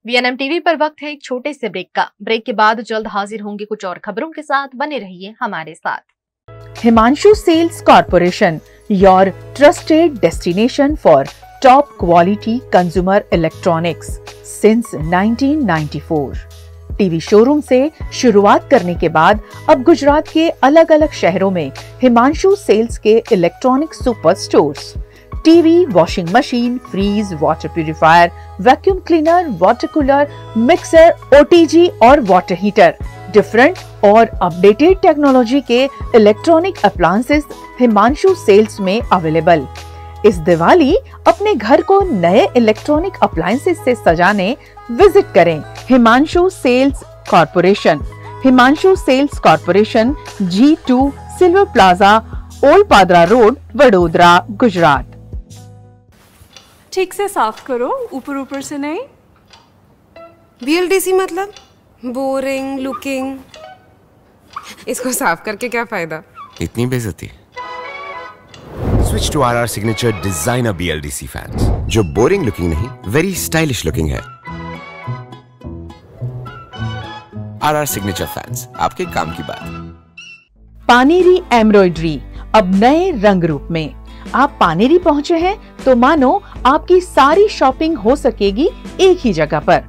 वीएनएम टीवी पर वक्त है एक छोटे से ब्रेक का. ब्रेक के बाद जल्द हाजिर होंगे कुछ और खबरों के साथ. बने रहिए हमारे साथ. Himanshu sales corporation, your trusted destination for top quality consumer electronics since 1994. TV showroom से शुरुआत करने के बाद अब गुजरात के अलग अलग शहरों में हिमांशु सेल्स के electronic super stores, TV, washing machine, fridge, water purifier, vacuum cleaner, water cooler, mixer, OTG और वाटर हीटर, डिफरेंट और अपडेटेड टेक्नोलॉजी के इलेक्ट्रॉनिक अप्लायंसेस हिमांशु सेल्स में अवेलेबल. इस दिवाली अपने घर को नए इलेक्ट्रॉनिक अप्लायंसेस से सजाने विजिट करें Himanshu sales corporation. Himanshu sales corporation, G2 silver plaza, old Padra road, Vadodara, Gujarat. ठीक से साफ करो, ऊपर ऊपर से नहीं. VLDC मतलब बोरिंग लुकिंग. इसको साफ करके क्या फायदा? इतनी बेइज्जती. Switch to RR signature designer BLDC fans, जो बोरिंग लुकिंग नहीं, वेरी स्टाइलिश लुकिंग है. RR सिग्नेचर फैंस, आपके काम की बात. पानेरी एम्ब्रॉयडरी अब नए रंग रूप में. आप पानेरी पहुंचे हैं तो मानो आपकी सारी शॉपिंग हो सकेगी एक ही जगह पर.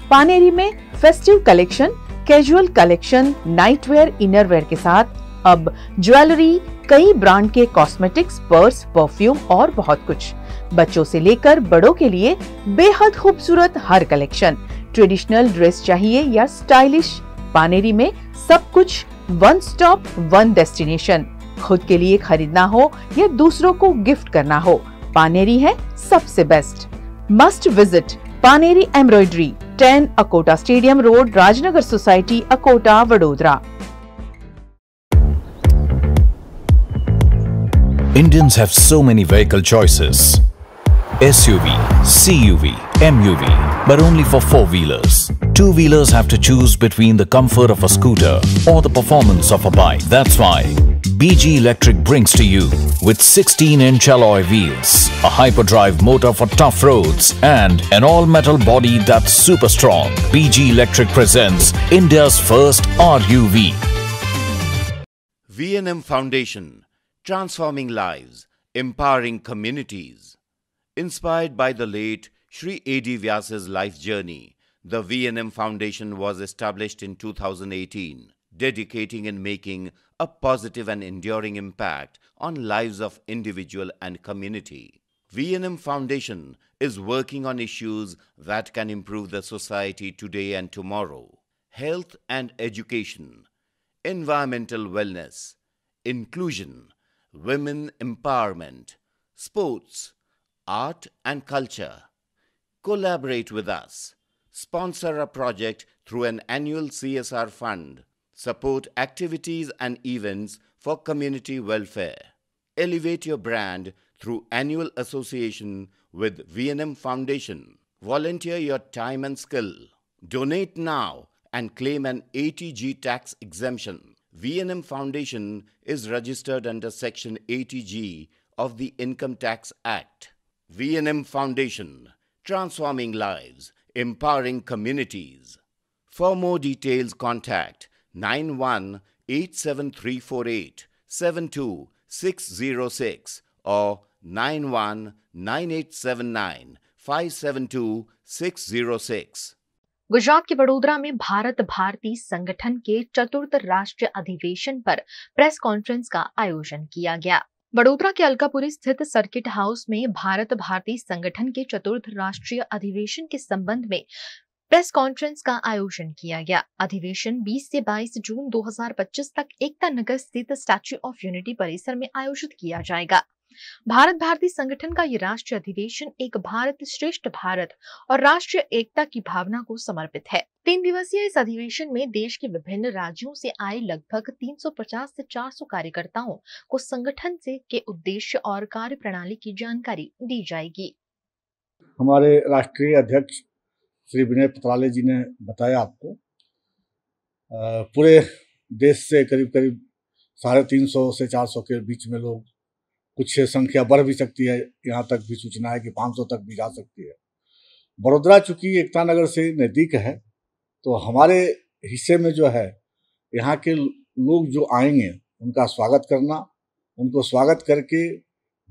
पानेरी में festive collection, casual collection, nightwear, innerwear के साथ अब ज्वेलरी, कई ब्रांड के कॉस्मेटिक्स, पर्स, परफ्यूम और बहुत कुछ. बच्चों से लेकर बड़ों के लिए बेहद खूबसूरत हर कलेक्शन. ट्रेडिशनल ड्रेस चाहिए या स्टाइलिश, पानेरी में सब कुछ. One stop one destination. खुद के लिए खरीदना हो या दूसरों को गिफ्ट करना हो, पानेरी है सबसे best. Must visit Paneri embroidery, 10 Akota stadium road, Rajnagar society, Akota, Vadodara. Indians have so many vehicle choices. SUV, CUV, MUV, but only for four-wheelers. Two-wheelers have to choose between the comfort of a scooter or the performance of a bike. That's why BG Electric brings to you with 16-inch alloy wheels, a hyperdrive motor for tough roads, and an all-metal body that's super strong. BG Electric presents India's first RUV. V&M Foundation, transforming lives, empowering communities. Inspired by the late Shri A.D. Vyas's life journey, the V&M Foundation was established in 2018, dedicating and making a positive and enduring impact on lives of individual and community. V&M Foundation is working on issues that can improve the society today and tomorrow. Health and education, environmental wellness, inclusion, women empowerment, sports, art and culture. Collaborate with us. Sponsor a project through an annual CSR fund. Support activities and events for community welfare. Elevate your brand through annual association with V&M Foundation. Volunteer your time and skill. Donate now and claim an 80G tax exemption. V&M Foundation is registered under Section 80G of the Income Tax Act. V&M Foundation, transforming lives, empowering communities. For more details, contact 918734872606 or 919879572606. Gujarat के वडोदरा में भारत भारती संगठन के चतुर्थ राष्ट्रीय अधिवेशन पर प्रेस कॉन्फ्रेंस का आयोजन किया गया। वडोदरा के अलकापुरी स्थित सर्किट हाउस में भारत भारती संगठन के चतुर्थ राष्ट्रीय अधिवेशन के संबंध में प्रेस कॉन्फ्रेंस का आयोजन किया गया। अधिवेशन 20 से 22 जून 2025 तक एकता नगर स्थित स्टैच्यू ऑफ यूनिटी परिसर में आयोजित किया जाएगा। भारत भारती संगठन का ये राष्ट्रीय अधिवेशन एक भारत श्रेष्ठ भारत और राष्ट्रीय एकता की भावना को समर्पित है। 3 दिवसीय इस अधिवेशन में देश के विभिन्न राज्यों से आए लगभग 350 से 400 कार्यकर्ताओं को संगठन से के उद्देश्य और कार्यप्रणाली की जानकारी दी जाएगी। हमारे राष्ट्रीय अध्यक्ष श्री विनय पत्राले जी ने बताया आपको, पूरे देश से करीब 350 से 400 के बीच में लोग, कुछ संख्या बढ़ भी सकती है, यहाँ तक भी सूचना है कि 500 तक भी जा सकती है। बड़ोदरा चूंकि एकता नगर से नज़दीक है, तो हमारे हिस्से में जो है यहाँ के लोग जो आएंगे उनका स्वागत करना, उनको स्वागत करके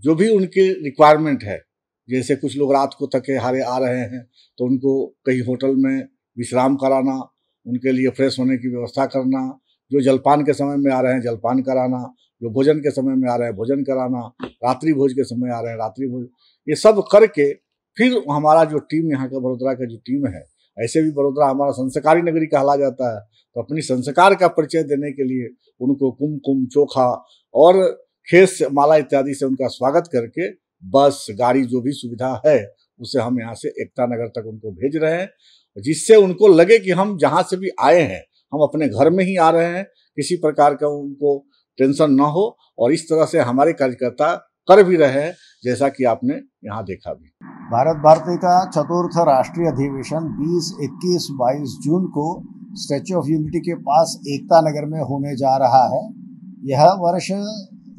जो भी उनके रिक्वायरमेंट है, जैसे कुछ लोग रात को थके हारे आ रहे हैं तो उनको कहीं होटल में विश्राम कराना, उनके लिए फ्रेश होने की व्यवस्था करना, जो जलपान के समय में आ रहे हैं जलपान कराना, जो भोजन के समय में आ रहे हैं भोजन कराना, रात्रि भोज के समय आ रहे हैं रात्रि भोज, ये सब करके फिर हमारा जो टीम यहाँ का बड़ोदरा का जो टीम है, ऐसे भी बड़ोदरा हमारा संस्कारी नगरी कहला जाता है, तो अपनी संस्कार का परिचय देने के लिए उनको कुमकुम, चोखा और खेस माला इत्यादि से उनका स्वागत करके बस गाड़ी जो भी सुविधा है उसे हम यहाँ से एकता नगर तक उनको भेज रहे हैं, जिससे उनको लगे कि हम जहाँ से भी आए हैं हम अपने घर में ही आ रहे हैं, किसी प्रकार का उनको टेंशन ना हो। और इस तरह से हमारे कार्यकर्ता कर भी रहे हैं, जैसा कि आपने यहाँ देखा भी। भारत भारती का चतुर्थ राष्ट्रीय अधिवेशन 20, 21, 22 जून को स्टैच्यू ऑफ यूनिटी के पास एकता नगर में होने जा रहा है। यह वर्ष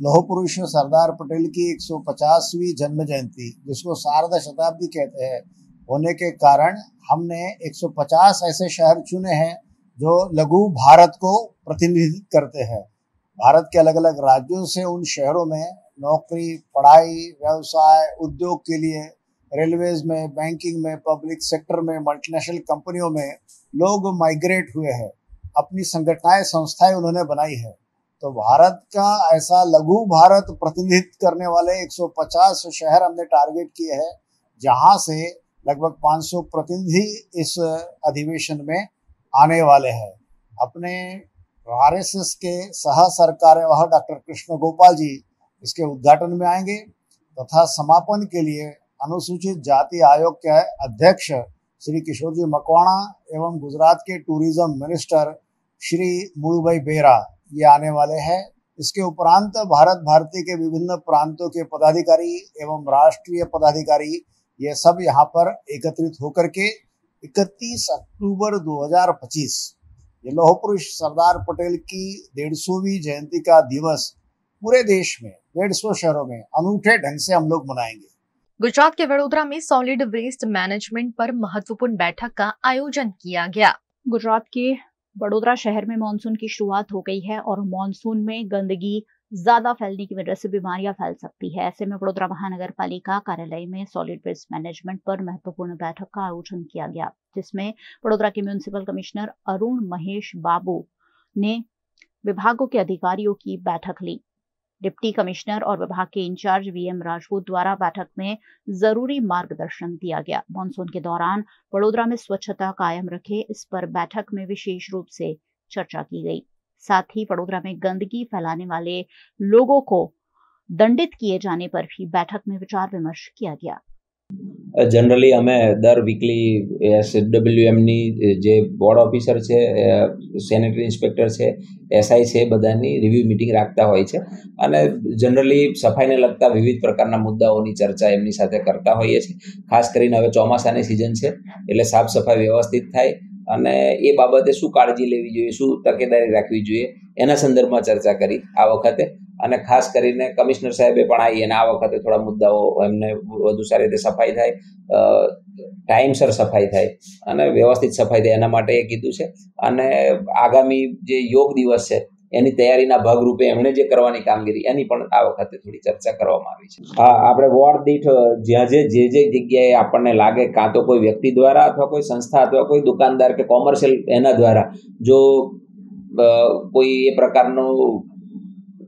लौह पुरुष सरदार पटेल की 150वीं जन्म जयंती, जिसको शारदा शताब्दी कहते हैं, होने के कारण हमने 150 ऐसे शहर चुने हैं जो लघु भारत को प्रतिनिधित्व करते हैं। भारत के अलग अलग राज्यों से उन शहरों में नौकरी, पढ़ाई, व्यवसाय, उद्योग के लिए रेलवेज में, बैंकिंग में, पब्लिक सेक्टर में, मल्टीनेशनल कंपनियों में लोग माइग्रेट हुए हैं। अपनी संगठनाएं, संस्थाएं उन्होंने बनाई है। तो भारत का ऐसा लघु भारत प्रतिनिधित्व करने वाले 150 शहर हमने टारगेट किए हैं, जहां से लगभग 500 प्रतिनिधि इस अधिवेशन में आने वाले हैं। अपने आरएसएस के सह सरकार्यवाह डॉक्टर कृष्ण गोपाल जी इसके उद्घाटन में आएंगे तथा समापन के लिए अनुसूचित जाति आयोग के अध्यक्ष श्री किशोर जी मकवाणा एवं गुजरात के टूरिज्म मिनिस्टर श्री मुळुभाई बेरा ये आने वाले हैं। इसके उपरांत भारत भारती के विभिन्न प्रांतों के पदाधिकारी एवं राष्ट्रीय पदाधिकारी ये सब यहाँ पर एकत्रित होकर के 31 अक्टूबर 2025 ये लौह पुरुष सरदार पटेल की 150वीं जयंती का दिवस पूरे देश में 150 शहरों में अनूठे ढंग से हम लोग मनाएंगे। गुजरात के वडोदरा में सॉलिड वेस्ट मैनेजमेंट पर महत्वपूर्ण बैठक का आयोजन किया गया। गुजरात के वडोदरा शहर में मानसून की शुरुआत हो गई है और मानसून में गंदगी ज्यादा फैलने की वजह से बीमारियां फैल सकती है। ऐसे में वडोदरा महानगर पालिका कार्यालय में सॉलिड वेस्ट मैनेजमेंट पर महत्वपूर्ण बैठक का आयोजन किया गया, जिसमें वडोदरा के म्युनिसिपल कमिश्नर अरुण महेश बाबू ने विभागों के अधिकारियों की बैठक ली। डिप्टी कमिश्नर और विभाग के इंचार्ज वीएम राजपूत द्वारा बैठक में जरूरी मार्गदर्शन दिया गया। मानसून के दौरान वडोदरा में स्वच्छता कायम रखे, इस पर बैठक में विशेष रूप से चर्चा की गई। साथ ही वडोदरा में गंदगी फैलाने वाले लोगों को दंडित किए जाने पर भी बैठक में विचार विमर्श किया गया। जनरली અમે દર વીકલી SWMની જે બોર્ડ ઓફિસર છે, સેનેટરી ઇન્સ્પેક્ટર છે, એસઆઈ છે, બધાની રિવ્યુ મીટિંગ રાખતા હોય છે અને જનરલી સફાઈને લગતા વિવિધ પ્રકારના મુદ્દાઓની ચર્ચા એમની સાથે કરતા હોઈએ છીએ। ખાસ કરીને હવે ચોમાસાની સિઝન છે એટલે સાફ સફાઈ વ્યવસ્થિત થાય અને એ બાબતે શું કાળજી લેવી જોઈએ, શું તકેદારી રાખવી જોઈએ એના સંદર્ભમાં ચર્ચા કરી આ વખતે, અને ખાસ કરીને કમિશનર સાહેબે પણ આવી અને આ વખતે થોડા મુદ્દાઓ એમને વધુ સારી રીતે સફાઈ થાય, ટાઈમસર સફાઈ થાય અને વ્યવસ્થિત સફાઈ થાય એના માટે એ કીધું છે. અને આગામી જે યોગ દિવસ છે એની તૈયારીના ભાગરૂપે એમણે જે કરવાની કામગીરી એની પણ આ વખતે થોડી ચર્ચા કરવામાં આવી છે. હા, આપણે વોર્ડ દીઠ જ્યાં જે જગ્યાએ આપણને લાગે કાં તો કોઈ વ્યક્તિ દ્વારા અથવા કોઈ સંસ્થા અથવા કોઈ દુકાનદાર કે કોમર્શિયલ એના દ્વારા જો કોઈ એ પ્રકારનો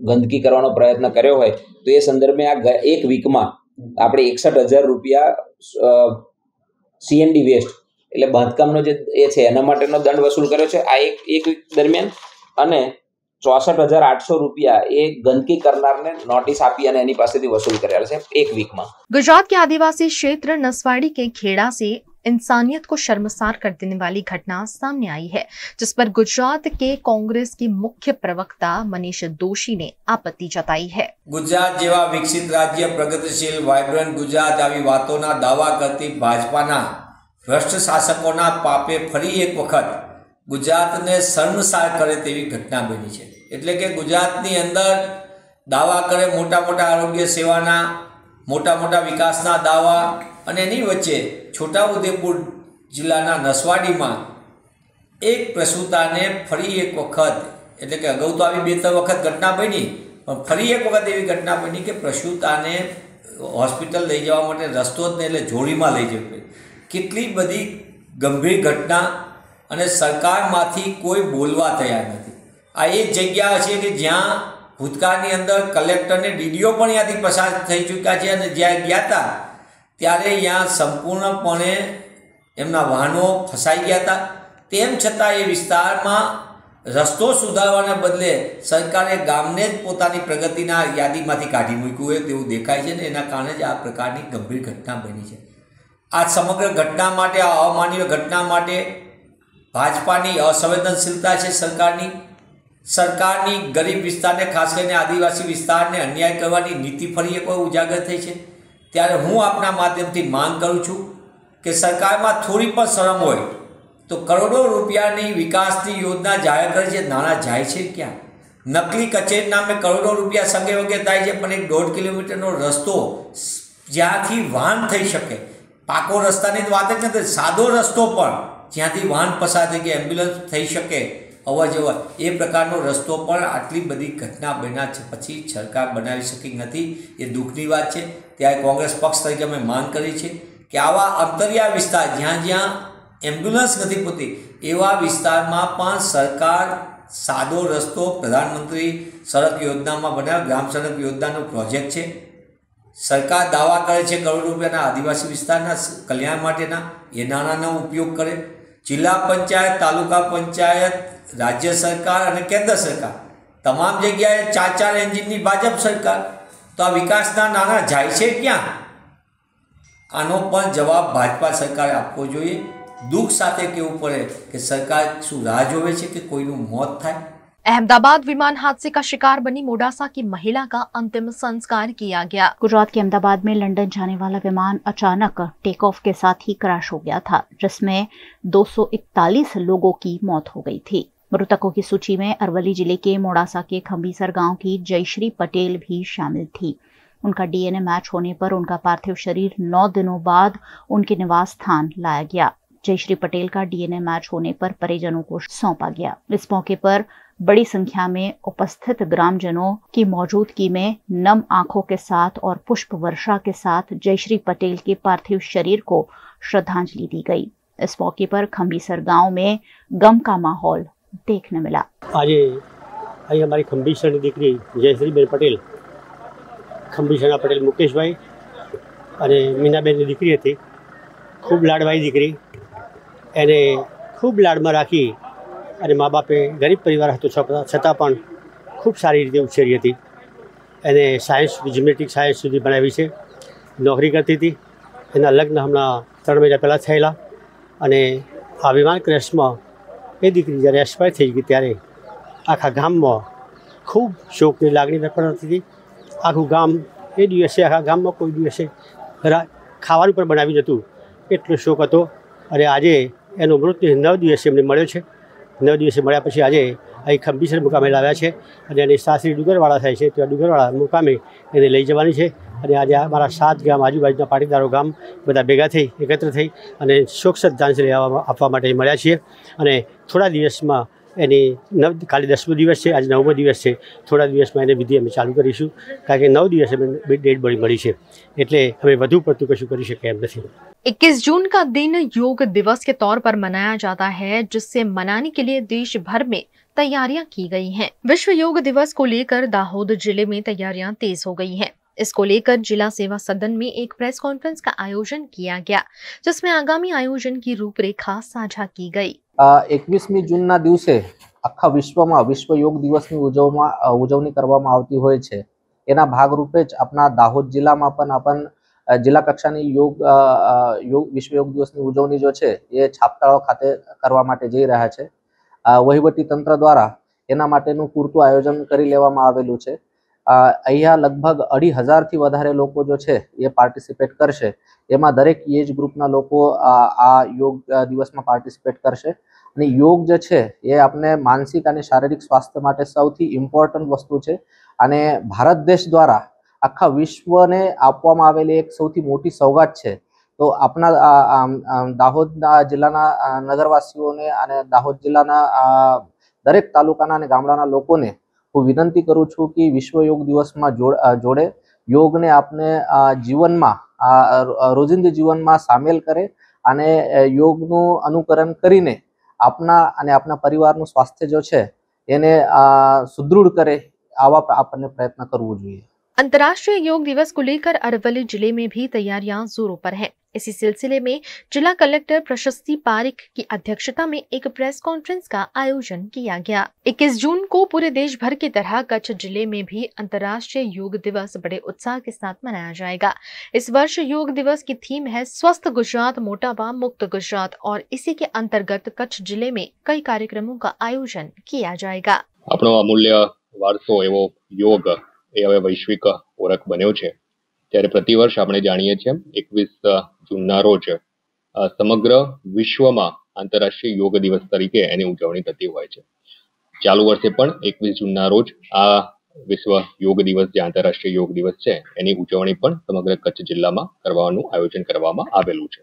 ગંદકી કરવાનો પ્રયત્ન કર્યો હોય તો એ સંદર્ભે આ એક વીકમાં આપણે 61,000 રૂપિયા CND વેસ્ટ એટલે બાંધકામનો જે એ છે એના માટેનો દંડ વસૂલ કર્યો છે આ એક વીક દરમિયાન, અને 64,800 રૂપિયા એ गंदगी करनारने नोटिस आपी અને એની પાસેથી વસૂલ કરેલા છે એક વીકમાં। गुजरात के आदिवासी क्षेत्र नसवाड़ी के खेड़ा से इंसानियत को शर्मसार कर देने वाली घटना सामने आई है, जिस पर गुजरात के कांग्रेस के मुख्य प्रवक्ता मनीष दोशी ने आपत्ति जताई है। गुजरात जेवा विकसित राज्य, प्रगतिशील वाइब्रન્ટ गुजरात आवी वातोना दावा करती भाजपाना भ्रष्ट शासकोना पापे फरी एक वखत गुजरातने शर्मसार करे तेवी घटना बनी है। एटले के गुजरातनी अंदर दावा करे मोटा मोटा आरोग्य सेवाना, मोटा मोटा विकासना दावा, અને એની વચ્ચે છોટાઉદેપુર જિલ્લાના નસવાડીમાં એક પ્રસૂતાને ફરી એક વખત, એટલે કે અગાઉ તો આવી 2-3 વખત ઘટના બની, પણ ફરી એક વખત એવી ઘટના બની કે પ્રસૂતાને હોસ્પિટલ લઈ જવા માટે રસ્તો જ નહીં, એટલે જોડીમાં લઈ જવી પડી। કેટલી બધી ગંભીર ઘટના, અને સરકારમાંથી કોઈ બોલવા તૈયાર નથી। આ એ જગ્યા છે કે જ્યાં ભૂતકાળની અંદર કલેક્ટર ને ડીડીઓ પણ ત્યાંથી પસાર થઈ ચૂક્યા છે, અને જ્યાં ગયા હતા ત્યારે यहाँ संपूर्णपणे एमना वाहनों फसाई गया था। तेम छतां ए विस्तारमां रस्तो सुधारवाने बदले सरकारे गामने ज पोतानी प्रगतिना यादीमांथी काढी मूक्युं होय तेवुं देखाय छे, ने एना कारणे ज आ प्रकारनी गंभीर घटना बनी छे। आ समग्र घटना माटे, आ अमानवीय घटना माटे भाजपानी असंवेदनशीलता छे। सरकारनी गरीब विस्तारने, खास करीने आदिवासी विस्तारने अन्याय करवानी नीति फरी एकવાર उजागर थई छे। त्यारे हूँ आपना माध्यमथी मांग करूँ छूँ कि सरकार में थोड़ी पण शरम होय तो करोड़ों रुपयानी विकासनी योजना जाहिर करे छे, नाणां जाय छे क्या? नकली कचेरी नामे करोड़ों रुपया संगे वगे थाय छे, पण 1.5 किलोमीटरनो रस्तो ज्यांथी वाहन थई शके, पाको रस्तानी वात ज नथी, सादो रस्तो पण ज्यांथी वाहन पसार थई के एम्ब्युलन्स थई शके, अवर जवर ए प्रकारनो रस्तो पण आटली बधी घटना बन्या पछी सरकार बनावी शकी नथी। ए दुखनी वात छे। त्यारे कांग्रेस पक्ष तरीके अमे मांग करी छे कि आवा अंतरिया विस्तार ज्यां ज्यां एम्ब्युलन्स नथी पहोंचती एवा विस्तारमां पण सरकार सादो रस्तो प्रधानमंत्री सड़क योजनामां बनाव्यो, ग्राम सड़क योजनानो प्रोजेक्ट छे। सरकार दावा करे छे करोड़ रुपयाना आदिवासी विस्तारना कल्याण माटेना, ए नाणांनो उपयोग करे। जिला पंचायत, तालुका पंचायत, राज्य सरकार और केंद्र सरकार तमाम जगह 4-4 एंजीननी भाजप सरकार, तो आ विकासना नाना जाय छे क्या? आनो पण जवाब भाजपा सरकार आपवो जोईए। दुख साथे कहेवुं पड़े कि सरकार शुं राह जोवे छे कि कोईनुं मौत थाय। अहमदाबाद विमान हादसे का शिकार बनी मोडासा की महिला का अंतिम संस्कार किया गया। गुजरात के अहमदाबाद में लंदन जाने वाला विमान अचानक टेक ऑफ के साथ ही क्रैश हो गया था, जिसमें 241 लोगों की मौत हो गई थी। मृतकों की सूची में अरवली जिले के मोडासा के खंबीसर गांव की जयश्री पटेल भी शामिल थी। उनका डीएनए मैच होने पर उनका पार्थिव शरीर 9 दिनों बाद उनके निवास स्थान लाया गया। जयश्री पटेल का डीएनए मैच होने पर परिजनों को सौंपा गया। इस मौके पर बड़ी संख्या में उपस्थित ग्रामजनों की मौजूदगी में नम आंखों के साथ और पुष्प वर्षा के साथ जयश्री पटेल के पार्थिव शरीर को श्रद्धांजलि दी गई। इस मौके पर खंबीसर गांव में गम का माहौल देखने मिला। आज हमारी खंबीसर की दीकरी जयश्रीबेन पटेल, खंबीसर पटेल मुकेश भाई और मीनाबेन की दीकरी थी। खूब लाडवाई दीकरी, एने खूब लाड में राखी और माँ बापे गरीब परिवार हतो छतां पण खूब सारी रीते उछेरी थी। एने सायन्स, जिम्नेटिक सायन्स सुधी भणावी छे, नौकरी करती थी। एना लग्न हमणां 3 महीना पहला थयेला अने आ विमान क्रेश में ए दीकरी जयरे एक्सपायर थई गई त्यारे आखा गाम में खूब शोकनी लागणी व्यक्त थी। आखू गाम ए दिवसे आखा गाम में कोई दिवसे खावानुं पण बनावी नहोतुं, एटलो शोक हतो। अरे आजे एनो मृत्यु 9 दिवसे एमने मळ्यो छे। 9 दिवसे मळ्या पछी आजे અહીં ખંભીસર મુકામે લાવ્યા છે અને એની સાસરી ડુંગરવાળા થાય છે ત્યાં ડુંગરવાળા મુકામે એને લઈ જવાની છે અને આજે અમારા 7 ગામ આજુબાજુના પાટીદારો ગામ બધા ભેગા થઈ એકત્ર થઈ અને શોક શ્રદ્ધાંજલિ આપવા માટે મળ્યા છીએ અને થોડા દિવસમાં એની કાલે 10મો દિવસ છે, આજે 9મો દિવસ છે, થોડા દિવસમાં એને વિધિ અમે ચાલુ કરીશું કારણ કે 9 દિવસે ડેડ બોડી મળી છે એટલે હવે વધુ પડતું કશું કરી શકે એમ નથી। 21 जून का दिन योग दिवस के तौर पर मनाया जाता है, जिससे मनाने के लिए देश भर में तैयारियां की गई हैं। विश्व योग दिवस को लेकर दाहोद जिले में तैयारियां तेज हो गई हैं। इसको लेकर जिला सेवा सदन में एक प्रेस कॉन्फ्रेंस का आयोजन किया गया, जिसमें आगामी आयोजन की रूपरेखा साझा की गई। 21મી જૂનના દિવસે આખા વિશ્વમાં વિશ્વ યોગ દિવસની ઉજવણી કરવામાં આવતી હોય છે। એના ભાગરૂપે જ આપણા દાહોદ જિલ્લામાં પણ જિલ્લા કક્ષાની વિશ્વ યોગ દિવસની ઉજવણી જો છે એ છાપતાળો ખાતે કરવા માટે જઈ રહ્યા છે। વહીવટી તંત્ર દ્વારા એના માટેનું પૂરતું આયોજન કરી લેવામાં આવેલું છે। અહીંયા લગભગ 2,500 થી વધારે લોકો જો છે એ પાર્ટિસિપેટ કરશે। એમાં દરેક એજ ગ્રુપના લોકો આ યોગ દિવસમાં પાર્ટિસિપેટ કરશે અને યોગ જે છે એ આપણે માનસિક અને શારીરિક સ્વાસ્થ્ય માટે સૌથી ઇમ્પોર્ટન્ટ વસ્તુ છે અને ભારત દેશ દ્વારા આખા વિશ્વને આપવામાં આવેલી એક સૌથી મોટી સૌગાત છે। તો આપણા દાહોદ જિલ્લાના નગરવાસીઓને અને દાહોદ જિલ્લાના દરેક તાલુકાના અને ગામડાના લોકોને હું વિનંતી કરું છું કે વિશ્વ યોગ દિવસમાં જોડે યોગને આપણે જીવનમાં રોજિંદા જીવનમાં સામેલ કરે અને યોગનું અનુકરણ કરીને આપના અને આપના પરિવારનું સ્વાસ્થ્ય જો છે એને સુદૃઢ કરે આવા આપણને પ્રયત્ન કરવો જોઈએ। अंतर्राष्ट्रीय योग दिवस को लेकर अरवली जिले में भी तैयारियां जोरों पर हैं। इसी सिलसिले में जिला कलेक्टर प्रशस्ति पारिक की अध्यक्षता में एक प्रेस कॉन्फ्रेंस का आयोजन किया गया। 21 जून को पूरे देश भर की तरह कच्छ जिले में भी अंतर्राष्ट्रीय योग दिवस बड़े उत्साह के साथ मनाया जाएगा। इस वर्ष योग दिवस की थीम है स्वस्थ गुजरात, मोटापा मुक्त गुजरात और इसी के अंतर्गत कच्छ जिले में कई कार्यक्रमों का आयोजन किया जाएगा। अपनो अमूल्य वारसो एवो योग એ હવે વૈશ્વિક ઓળખ બન્યો છે ત્યારે પ્રતિવર્ષ આપણે જાણીએ છીએ 21 જૂનના રોજ સમગ્ર વિશ્વમાં આંતરરાષ્ટ્રીય યોગ દિવસ તરીકે એની ઉજવણી થતી હોય છે। ચાલુ વર્ષે પણ 21 જૂનના રોજ આ વિશ્વ યોગ દિવસ જે આંતરરાષ્ટ્રીય યોગ દિવસ છે એની ઉજવણી પણ સમગ્ર કચ્છ જિલ્લામાં કરવાનું આયોજન કરવામાં આવેલું છે।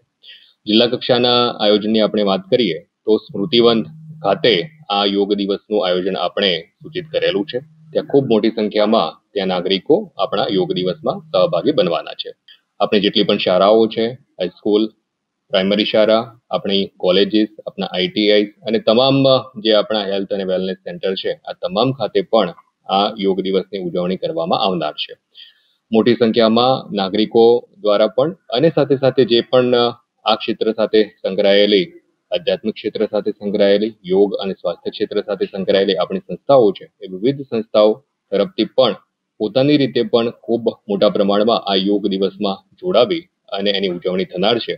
જિલ્લા કક્ષાના આયોજનની આપણે વાત કરીએ તો સ્મૃતિવન ખાતે આ યોગ દિવસનું આયોજન આપણે સૂચિત કરેલું છે। ત્યાં ખૂબ મોટી સંખ્યામાં ત્યાં નાગરિકો આપણા યોગ દિવસમાં સહભાગી બનવાના છે। આપણી જેટલી પણ શાળાઓ છે, હાઈસ્કૂલ, પ્રાઇમરી શાળા, આપણી કોલેજીસ, આપણા ITI અને તમામ જે આપણા હેલ્થ અને વેલનેસ સેન્ટર છે આ તમામ ખાતે પણ આ યોગ દિવસની ઉજવણી કરવામાં આવનાર છે। મોટી સંખ્યામાં નાગરિકો દ્વારા પણ અને સાથે સાથે જે પણ આ ક્ષેત્ર સાથે સંકળાયેલી આધ્યાત્મિક ક્ષેત્ર સાથે સંકળાયેલી યોગ અને સ્વાસ્થ્ય ક્ષેત્ર સાથે સંકળાયેલી આપણી સંસ્થાઓ છે એ વિવિધ સંસ્થાઓ તરફથી પણ પોતાની રીતે પણ ખૂબ મોટા પ્રમાણમાં આ યોગ દિવસમાં જોડાવી અને એની ઉજવણી થનાર છે।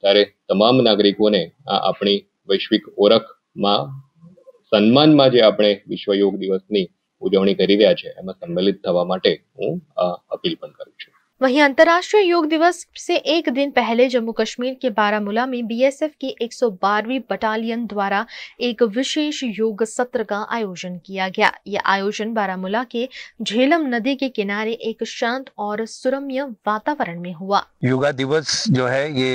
ત્યારે તમામ નાગરિકોને આ આપણી વૈશ્વિક ઓળખમાં સન્માનમાં જે આપણે વિશ્વ યોગ દિવસની ઉજવણી કરી રહ્યા છે એમાં सम्मिलित થવા માટે હું અપીલ પણ કરું છું। वहीं अंतर्राष्ट्रीय योग दिवस से एक दिन पहले जम्मू कश्मीर के बारामूला में BSF की 112वीं बटालियन द्वारा एक विशेष योग सत्र का आयोजन किया गया। यह आयोजन बारामूला के झेलम नदी के किनारे एक शांत और सुरम्य वातावरण में हुआ। योगा दिवस जो है ये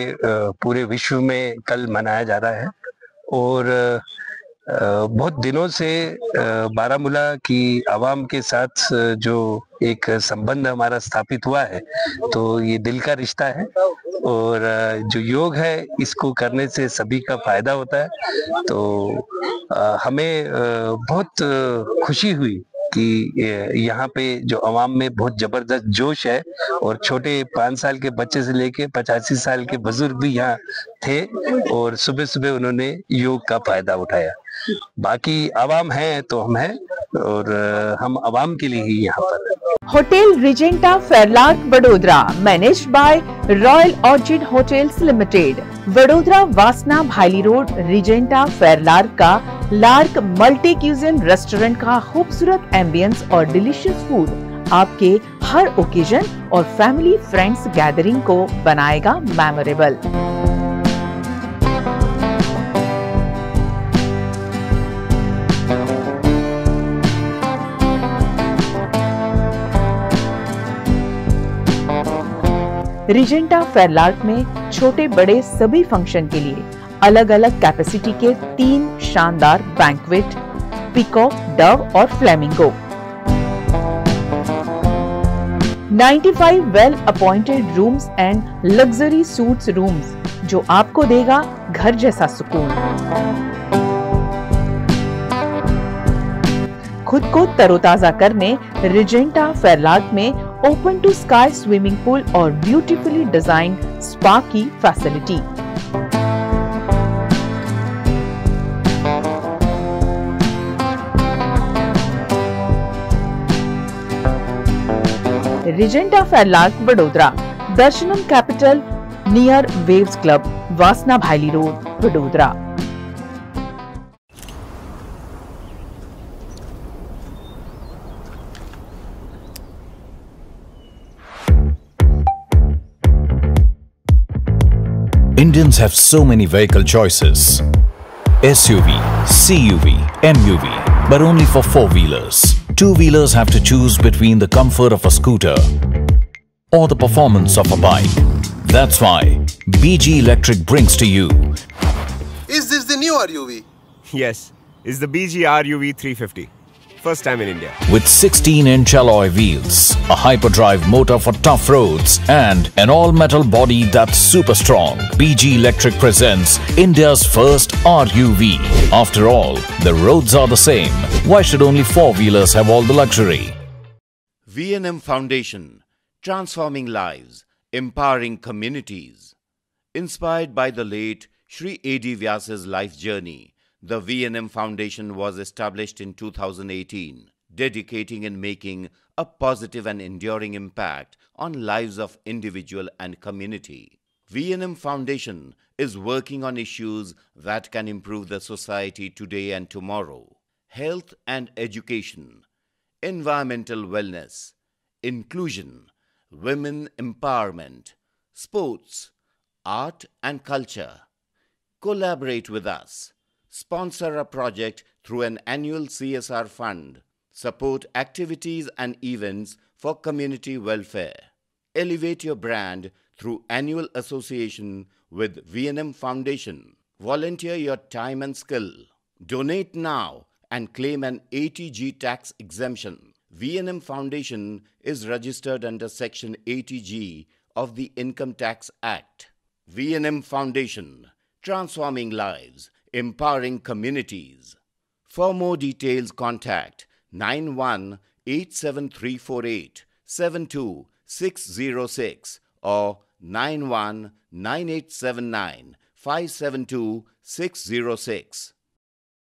पूरे विश्व में कल मनाया जा रहा है और बहुत दिनों से बारामूला की आवाम के साथ जो एक संबंध हमारा स्थापित हुआ है तो ये दिल का रिश्ता है और जो योग है इसको करने से सभी का फायदा होता है। तो हमें बहुत खुशी हुई कि यहाँ पे जो आवाम में बहुत जबरदस्त जोश है और छोटे 5 साल के बच्चे से लेके 85 साल के बुजुर्ग भी यहाँ थे और सुबह सुबह उन्होंने योग का फायदा उठाया। बाकी आवाम है तो हम हैं और हम आवाम के लिए ही यहाँ पर। Hotel Regenta Fairlark Vadodara managed by royal orchid hotels limited, Vadodara वासना भाईली रोड, रिजेंटा फेरलार्क का लार्क मल्टी क्यूजिन रेस्टोरेंट का खूबसूरत एम्बियंस और डिलीशियस फूड आपके हर ओकेजन और फैमिली फ्रेंड्स गैदरिंग को बनाएगा मेमोरेबल। रिजेंटा फेरलार्क में छोटे बड़े सभी फंक्शन के लिए अलग अलग कैपेसिटी के 3 शानदार बैंक्वेट, पीकॉक, डव और flamingo, 95 well appointed rooms and luxury suits rooms जो आपको देगा घर जैसा सुकून। खुद को तरोताजा करने रिजेंटा फेरलार्क में open to sky swimming pool और ब्यूटीफुली डिजाइन स्पा की facility. Regenta Fairlark Vadodara, Darshanam capital near waves club, Vasna Bhayli road, Vadodara. Indians have so many vehicle choices. SUV, CUV, MUV, but only for four-wheelers. Two-wheelers have to choose between the comfort of a scooter or the performance of a bike. That's why BG Electric brings to you. Is this the new RUV? Yes, it's the BG RUV 350. First time in India. With 16-inch alloy wheels, a hyperdrive motor for tough roads, and an all-metal body that's super strong, BG Electric presents India's first RUV. After all, the roads are the same. Why should only four-wheelers have all the luxury? V&M Foundation, transforming lives, empowering communities. Inspired by the late Shri A.D. Vyas's life journey, the V&M Foundation was established in 2018, dedicating and making a positive and enduring impact on lives of individual and community. V&M Foundation is working on issues that can improve the society today and tomorrow: health and education, environmental wellness, inclusion, women empowerment, sports, art and culture. Collaborate with us. Sponsor a project through an annual CSR fund. Support activities and events for community welfare. Elevate your brand through annual association with V&M Foundation. Volunteer your time and skill. Donate now and claim an ATG tax exemption. V&M Foundation is registered under Section 80G of the Income Tax Act. V&M Foundation, transforming lives, empowering communities. For more details, contact 918734872606 or 919879572606.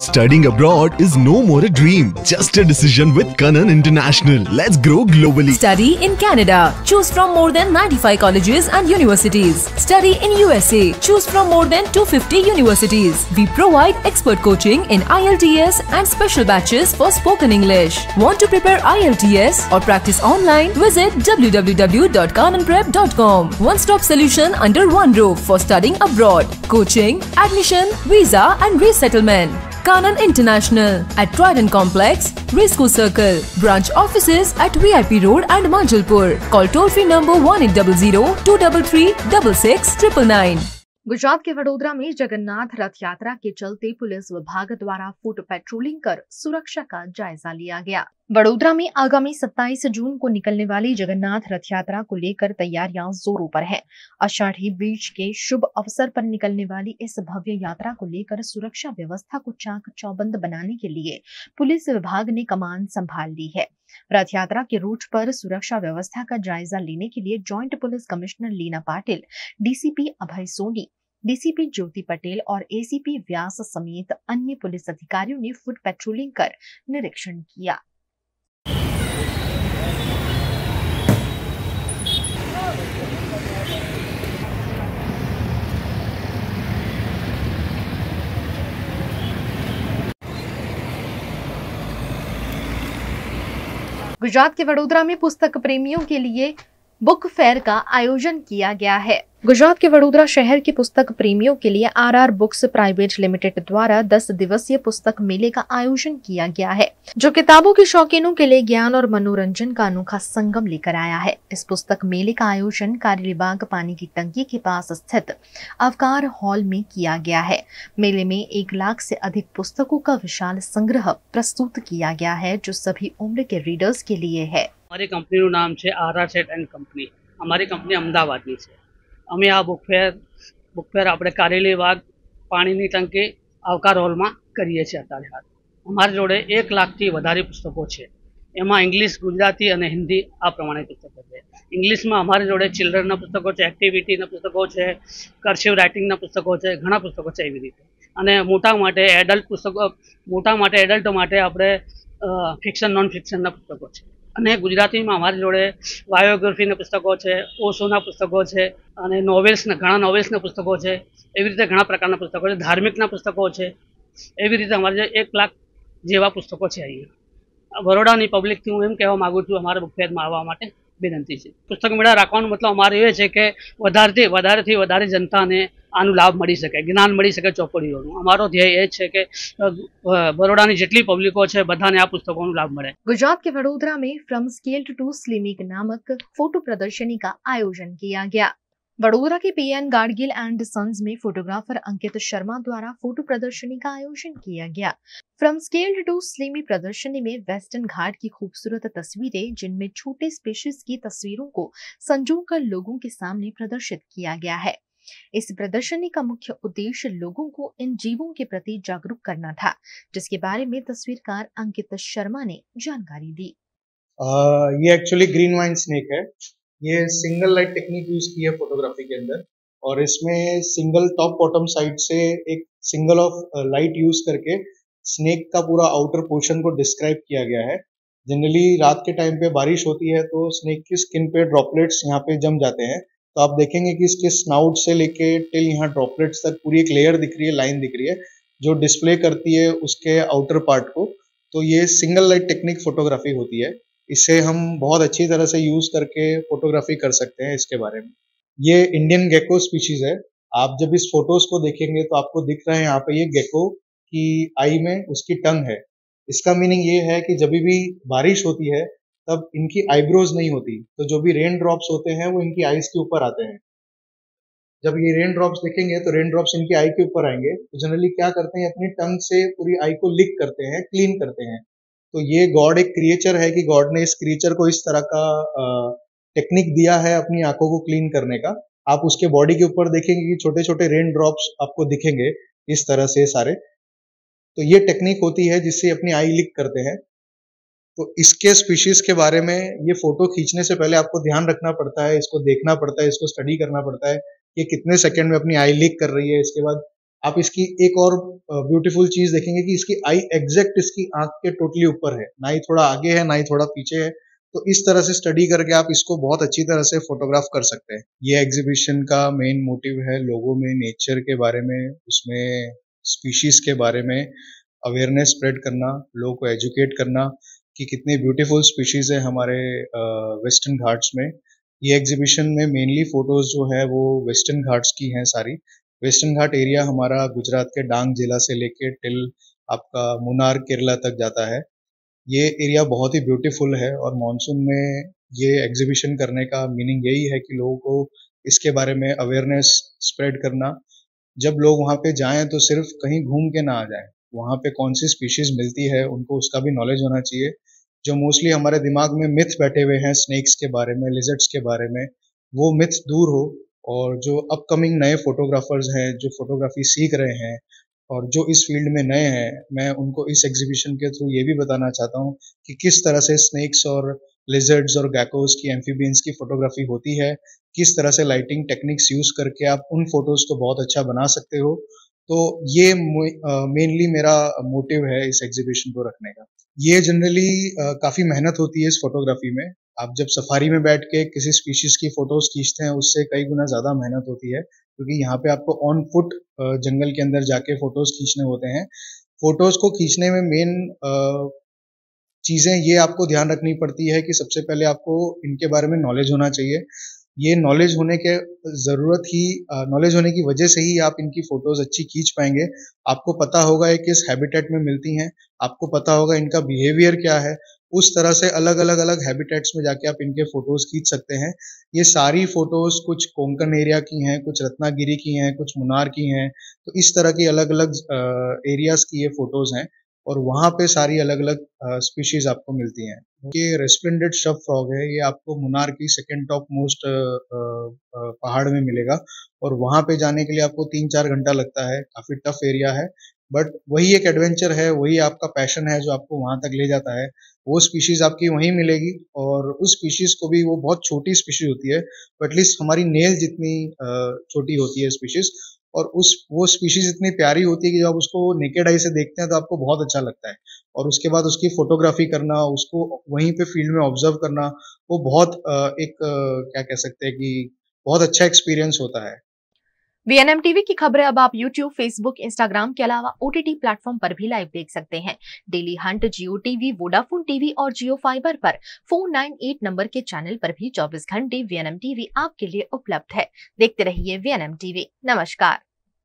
Studying abroad is no more a dream, just a decision with Kanan International. Let's grow globally. Study in Canada. Choose from more than 95 colleges and universities. Study in USA. Choose from more than 250 universities. We provide expert coaching in IELTS and special batches for spoken English. Want to prepare IELTS or practice online? Visit www.kananprep.com. One-stop solution under one roof for studying abroad. Coaching, admission, visa and resettlement. Kanan International at Trident Complex, Racecourse Circle. Branch offices at VIP Road and Manjalpur. Call toll-free number 1800-233-6699. Gujarat के वडोदरा में जगन्नाथ रथ यात्रा के चलते पुलिस विभाग द्वारा फुट पेट्रोलिंग कर सुरक्षा का जायजा लिया गया। वडोदरा में आगामी 27 जून को निकलने वाली जगन्नाथ रथ यात्रा को लेकर तैयारियां जोरों पर हैं। आषाढ़ी बीज के शुभ अवसर पर निकलने वाली इस भव्य यात्रा को लेकर सुरक्षा व्यवस्था को चाक चौबंद बनाने के लिए पुलिस विभाग ने कमान संभाल ली है। रथ यात्रा के रूट पर सुरक्षा व्यवस्था का जायजा लेने के लिए joint police commissioner Leena Patil, DCP Abhay Soni, DCP Jyoti Patel और एसीपी व्यास समेत अन्य पुलिस अधिकारियों ने फुट पेट्रोलिंग कर निरीक्षण किया। गुजरात के वडोदरा में पुस्तक प्रेमियों के लिए बुक फेयर का आयोजन किया गया है। गुजरात के वडोदरा शहर की पुस्तक प्रेमियों के लिए आरआर बुक्स प्राइवेट लिमिटेड द्वारा 10 दिवसीय पुस्तक मेले का आयोजन किया गया है, जो किताबों के शौकीनों के लिए ज्ञान और मनोरंजन का अनोखा संगम लेकर आया है। इस पुस्तक मेले का आयोजन कारेलीबाग पानी की टंकी के पास स्थित अवकार हॉल में किया गया है। मेले में 1 लाख से अधिक पुस्तकों का विशाल संग्रह प्रस्तुत किया गया है, जो सभी उम्र के रीडर्स के लिए है। हमारी कंपनीનું નામ છે આરઆર સેટ એન્ડ કંપની। અમારી કંપની અમદાવાદની છે। અમે આ બુક ફેર આપણે કારેલીબાગ પાણીની ટંકી આવકાર હોલમાં કરીએ છીએ અત્યારે હાલ। અમારી જોડે 1 લાખથી વધારે પુસ્તકો છે। એમાં ઇંગ્લિશ, ગુજરાતી અને હિન્દી આ પ્રમાણે પુસ્તકો છે। ઇંગ્લિશમાં અમારી જોડે ચિલ્ડ્રનના પુસ્તકો છે, એક્ટિવિટીના પુસ્તકો છે, કર્સિવ રાઇટિંગના પુસ્તકો છે, ઘણા પુસ્તકો છે એવી રીતે। અને મોટા માટે એડલ્ટો માટે આપણે ફિક્શન નોન ફિક્શનના પુસ્તકો છે। અને ગુજરાતીમાં અમારી જોડે બાયોગ્રાફીના પુસ્તકો છે, ઓશોના પુસ્તકો છે અને ઘણા નોવેલ્સના પુસ્તકો છે। એવી રીતે ઘણા પ્રકારના પુસ્તકો છે, ધાર્મિકના પુસ્તકો છે। એવી રીતે અમારી જોડે 1 લાખ જેવા પુસ્તકો છે અહીંયા। બરોડાની પબ્લિકથી હું એમ કહેવા માગું છું, અમારા બુક ફેરમાં આવવા માટે વિનંતી છે। પુસ્તક મેળા રાખવાનો મતલબ અમારો એ છે કે વધારેથી વધારે જનતાને આનો લાભ મળી શકે, જ્ઞાન મળી શકે ચોપડીઓનું। અમારો ધ્યેય એ છે કે બરોડાની જેટલી પબ્લિકો છે બધાને આ પુસ્તકોનો લાભ મળે। गुजरात के वडोदरा में फ्रॉम स्केल टू स्लिमिक नामक फोटो प्रदर्शनी का आयोजन किया गया। वडोदरा के पीएन गाडगिल एंड सन्स में फोटोग्राफर अंकित शर्मा द्वारा फोटो प्रदर्शनी का आयोजन किया गया। फ्रॉम स्केल टू स्लिमी प्रदर्शनी में वेस्टर्न घाट की खूबसूरत तस्वीरें, जिनमें छोटे स्पीशीज की तस्वीरों को संजोकर लोगों के सामने प्रदर्शित किया गया है। इस प्रदर्शनी का मुख्य उद्देश्य लोगों को इन जीवों के प्रति जागरूक करना था, जिसके बारे में तस्वीरकार अंकित शर्मा ने जानकारी दी। ये एक्चुअली ग्रीन वाइन स्नेक है। ये सिंगल लाइट टेक्निक यूज की है फोटोग्राफी के अंदर, और इसमें सिंगल टॉप बॉटम साइड से एक सिंगल ऑफ लाइट यूज करके स्नेक का पूरा आउटर पोर्शन को डिस्क्राइब किया गया है। जनरली रात के टाइम पे बारिश होती है तो स्नेक की स्किन पे ड्रॉपलेट्स यहाँ पे जम जाते हैं, तो आप देखेंगे कि इसके स्नाउट से लेके टिल यहाँ ड्रॉपलेट्स तक पूरी एक लेयर दिख रही है, लाइन दिख रही है जो डिस्प्ले करती है उसके आउटर पार्ट को। तो ये सिंगल लाइट टेक्निक फोटोग्राफी होती है। इससे हम बहुत अच्छी तरह से यूज करके फोटोग्राफी कर सकते हैं। इसके बारे में, ये इंडियन गेको स्पीशीज है। आप जब इस फोटोज को देखेंगे तो आपको दिख रहा है यहाँ पे ये गेको की आई में उसकी टंग है। इसका मीनिंग ये है कि जब भी बारिश होती है तब इनकी आईब्रोज नहीं होती, तो जो भी रेन ड्रॉप्स होते हैं वो इनकी आईज के ऊपर आते हैं। जब ये रेन ड्रॉप्स देखेंगे तो रेन ड्रॉप्स इनकी आई के ऊपर आएंगे, तो जनरली क्या करते हैं, अपनी टंग से पूरी आई को लिक करते हैं, क्लीन करते हैं। तो ये गॉड एक क्रिएचर है कि गॉड ने इस क्रिएचर को इस तरह का टेक्निक दिया है अपनी आंखों को क्लीन करने का। आप उसके बॉडी के ऊपर देखेंगे कि छोटे छोटे रेन ड्रॉप्स आपको दिखेंगे इस तरह से सारे। तो ये टेक्निक होती है जिससे अपनी आई लिक करते हैं। तो इसके स्पीशीज के बारे में ये फोटो खींचने से पहले आपको ध्यान रखना पड़ता है, इसको देखना पड़ता है, इसको स्टडी करना पड़ता है कि कितने सेकंड में अपनी आई लिक कर रही है। इसके बाद आप इसकी एक और ब्यूटीफुल चीज देखेंगे कि इसकी आई एग्जैक्ट इसकी आंख के टोटली ऊपर है, ना ही थोड़ा आगे है ना ही थोड़ा पीछे है। तो इस तरह से स्टडी करके आप इसको बहुत अच्छी तरह से फोटोग्राफ कर सकते हैं। ये एग्जीबिशन का मेन मोटिव है लोगों में नेचर के बारे में, उसमें स्पीशीज के बारे में अवेयरनेस स्प्रेड करना, लोगों को एजुकेट करना कि कितने ब्यूटीफुल स्पीशीज है हमारे वेस्टर्न घाट्स में। ये एग्जीबिशन में मेनली फोटोज जो है वो वेस्टर्न घाट्स की हैं सारी। वेस्टर्न घाट एरिया हमारा गुजरात के डांग जिला से लेके टिल आपका मुनार केरला तक जाता है। ये एरिया बहुत ही ब्यूटीफुल है और मॉनसून में ये एग्जीबिशन करने का मीनिंग यही है कि लोगों को इसके बारे में अवेयरनेस स्प्रेड करना। जब लोग वहाँ पे जाएं तो सिर्फ कहीं घूम के ना आ जाएं, वहाँ पे कौन सी स्पीशीज मिलती है उनको उसका भी नॉलेज होना चाहिए। जो मोस्टली हमारे दिमाग में मिथ बैठे हुए हैं स्नेक्स के बारे में, लिजर्ड्स के बारे में, वो मिथ दूर हो। और जो अपकमिंग नए फोटोग्राफर्स हैं जो फोटोग्राफी सीख रहे हैं और जो इस फील्ड में नए हैं, मैं उनको इस एग्जीबिशन के थ्रू ये भी बताना चाहता हूँ कि किस तरह से स्नेक्स और लिजर्ड्स और गैकोस की, एम्फीबियंस की फोटोग्राफी होती है, किस तरह से लाइटिंग टेक्निक्स यूज करके आप उन फोटोज को बहुत अच्छा बना सकते हो। तो ये मेनली मेरा मोटिव है इस एग्जीबिशन को रखने का। ये जनरली काफ़ी मेहनत होती है इस फोटोग्राफी में। आप जब सफारी में बैठ के किसी स्पीशीज की फोटोज खींचते हैं उससे कई गुना ज़्यादा मेहनत होती है, क्योंकि यहाँ पे आपको ऑन फुट जंगल के अंदर जाके फोटोज खींचने होते हैं। फोटोज को खींचने में मेन चीज़ें ये आपको ध्यान रखनी पड़ती है कि सबसे पहले आपको इनके बारे में नॉलेज होना चाहिए। ये नॉलेज होने की वजह से ही आप इनकी फोटोज अच्छी खींच पाएंगे। आपको पता होगा ये किस हैबिटेट में मिलती हैं, आपको पता होगा इनका बिहेवियर क्या है। उस तरह से अलग अलग हैबिटेट्स में जाके आप इनके फोटोज खींच सकते हैं। ये सारी फोटोज कुछ कोंकण एरिया की हैं, कुछ रत्नागिरी की हैं, कुछ मुन्नार की हैं। तो इस तरह की अलग अलग एरियाज की ये फोटोज हैं और वहाँ पे सारी अलग अलग स्पीशीज आपको मिलती हैं। ये रेस्प्लेंडेंट स्टफ फ्रॉग है, ये आपको मुन्नार की सेकेंड टॉप मोस्ट पहाड़ में मिलेगा और वहाँ पे जाने के लिए आपको 3-4 घंटा लगता है। काफी टफ एरिया है, बट वही एक एडवेंचर है, वही आपका पैशन है जो आपको वहां तक ले जाता है। वो स्पीशीज आपकी वहीं मिलेगी और उस स्पीशीज को भी, वो बहुत छोटी स्पीशीज होती है, तो एटलीस्ट हमारी नेल जितनी छोटी होती है स्पीशीज, और वो स्पीशीज इतनी प्यारी होती है कि जब आप उसको नेकेड आई से देखते हैं तो आपको बहुत अच्छा लगता है। और उसके बाद उसकी फोटोग्राफी करना, उसको वहीं पे फील्ड में ऑब्जर्व करना, वो बहुत क्या कह सकते हैं कि बहुत अच्छा एक्सपीरियंस होता है। VNM टीवी की खबरें अब आप YouTube, Facebook, Instagram के अलावा OTT प्लेटफॉर्म पर भी लाइव देख सकते हैं। डेली हंट, जियो टीवी, वोडाफोन टीवी और जियो फाइबर पर 498 नंबर के चैनल पर भी 24 घंटे VNM टीवी आपके लिए उपलब्ध है। देखते रहिए VNM टीवी। नमस्कार।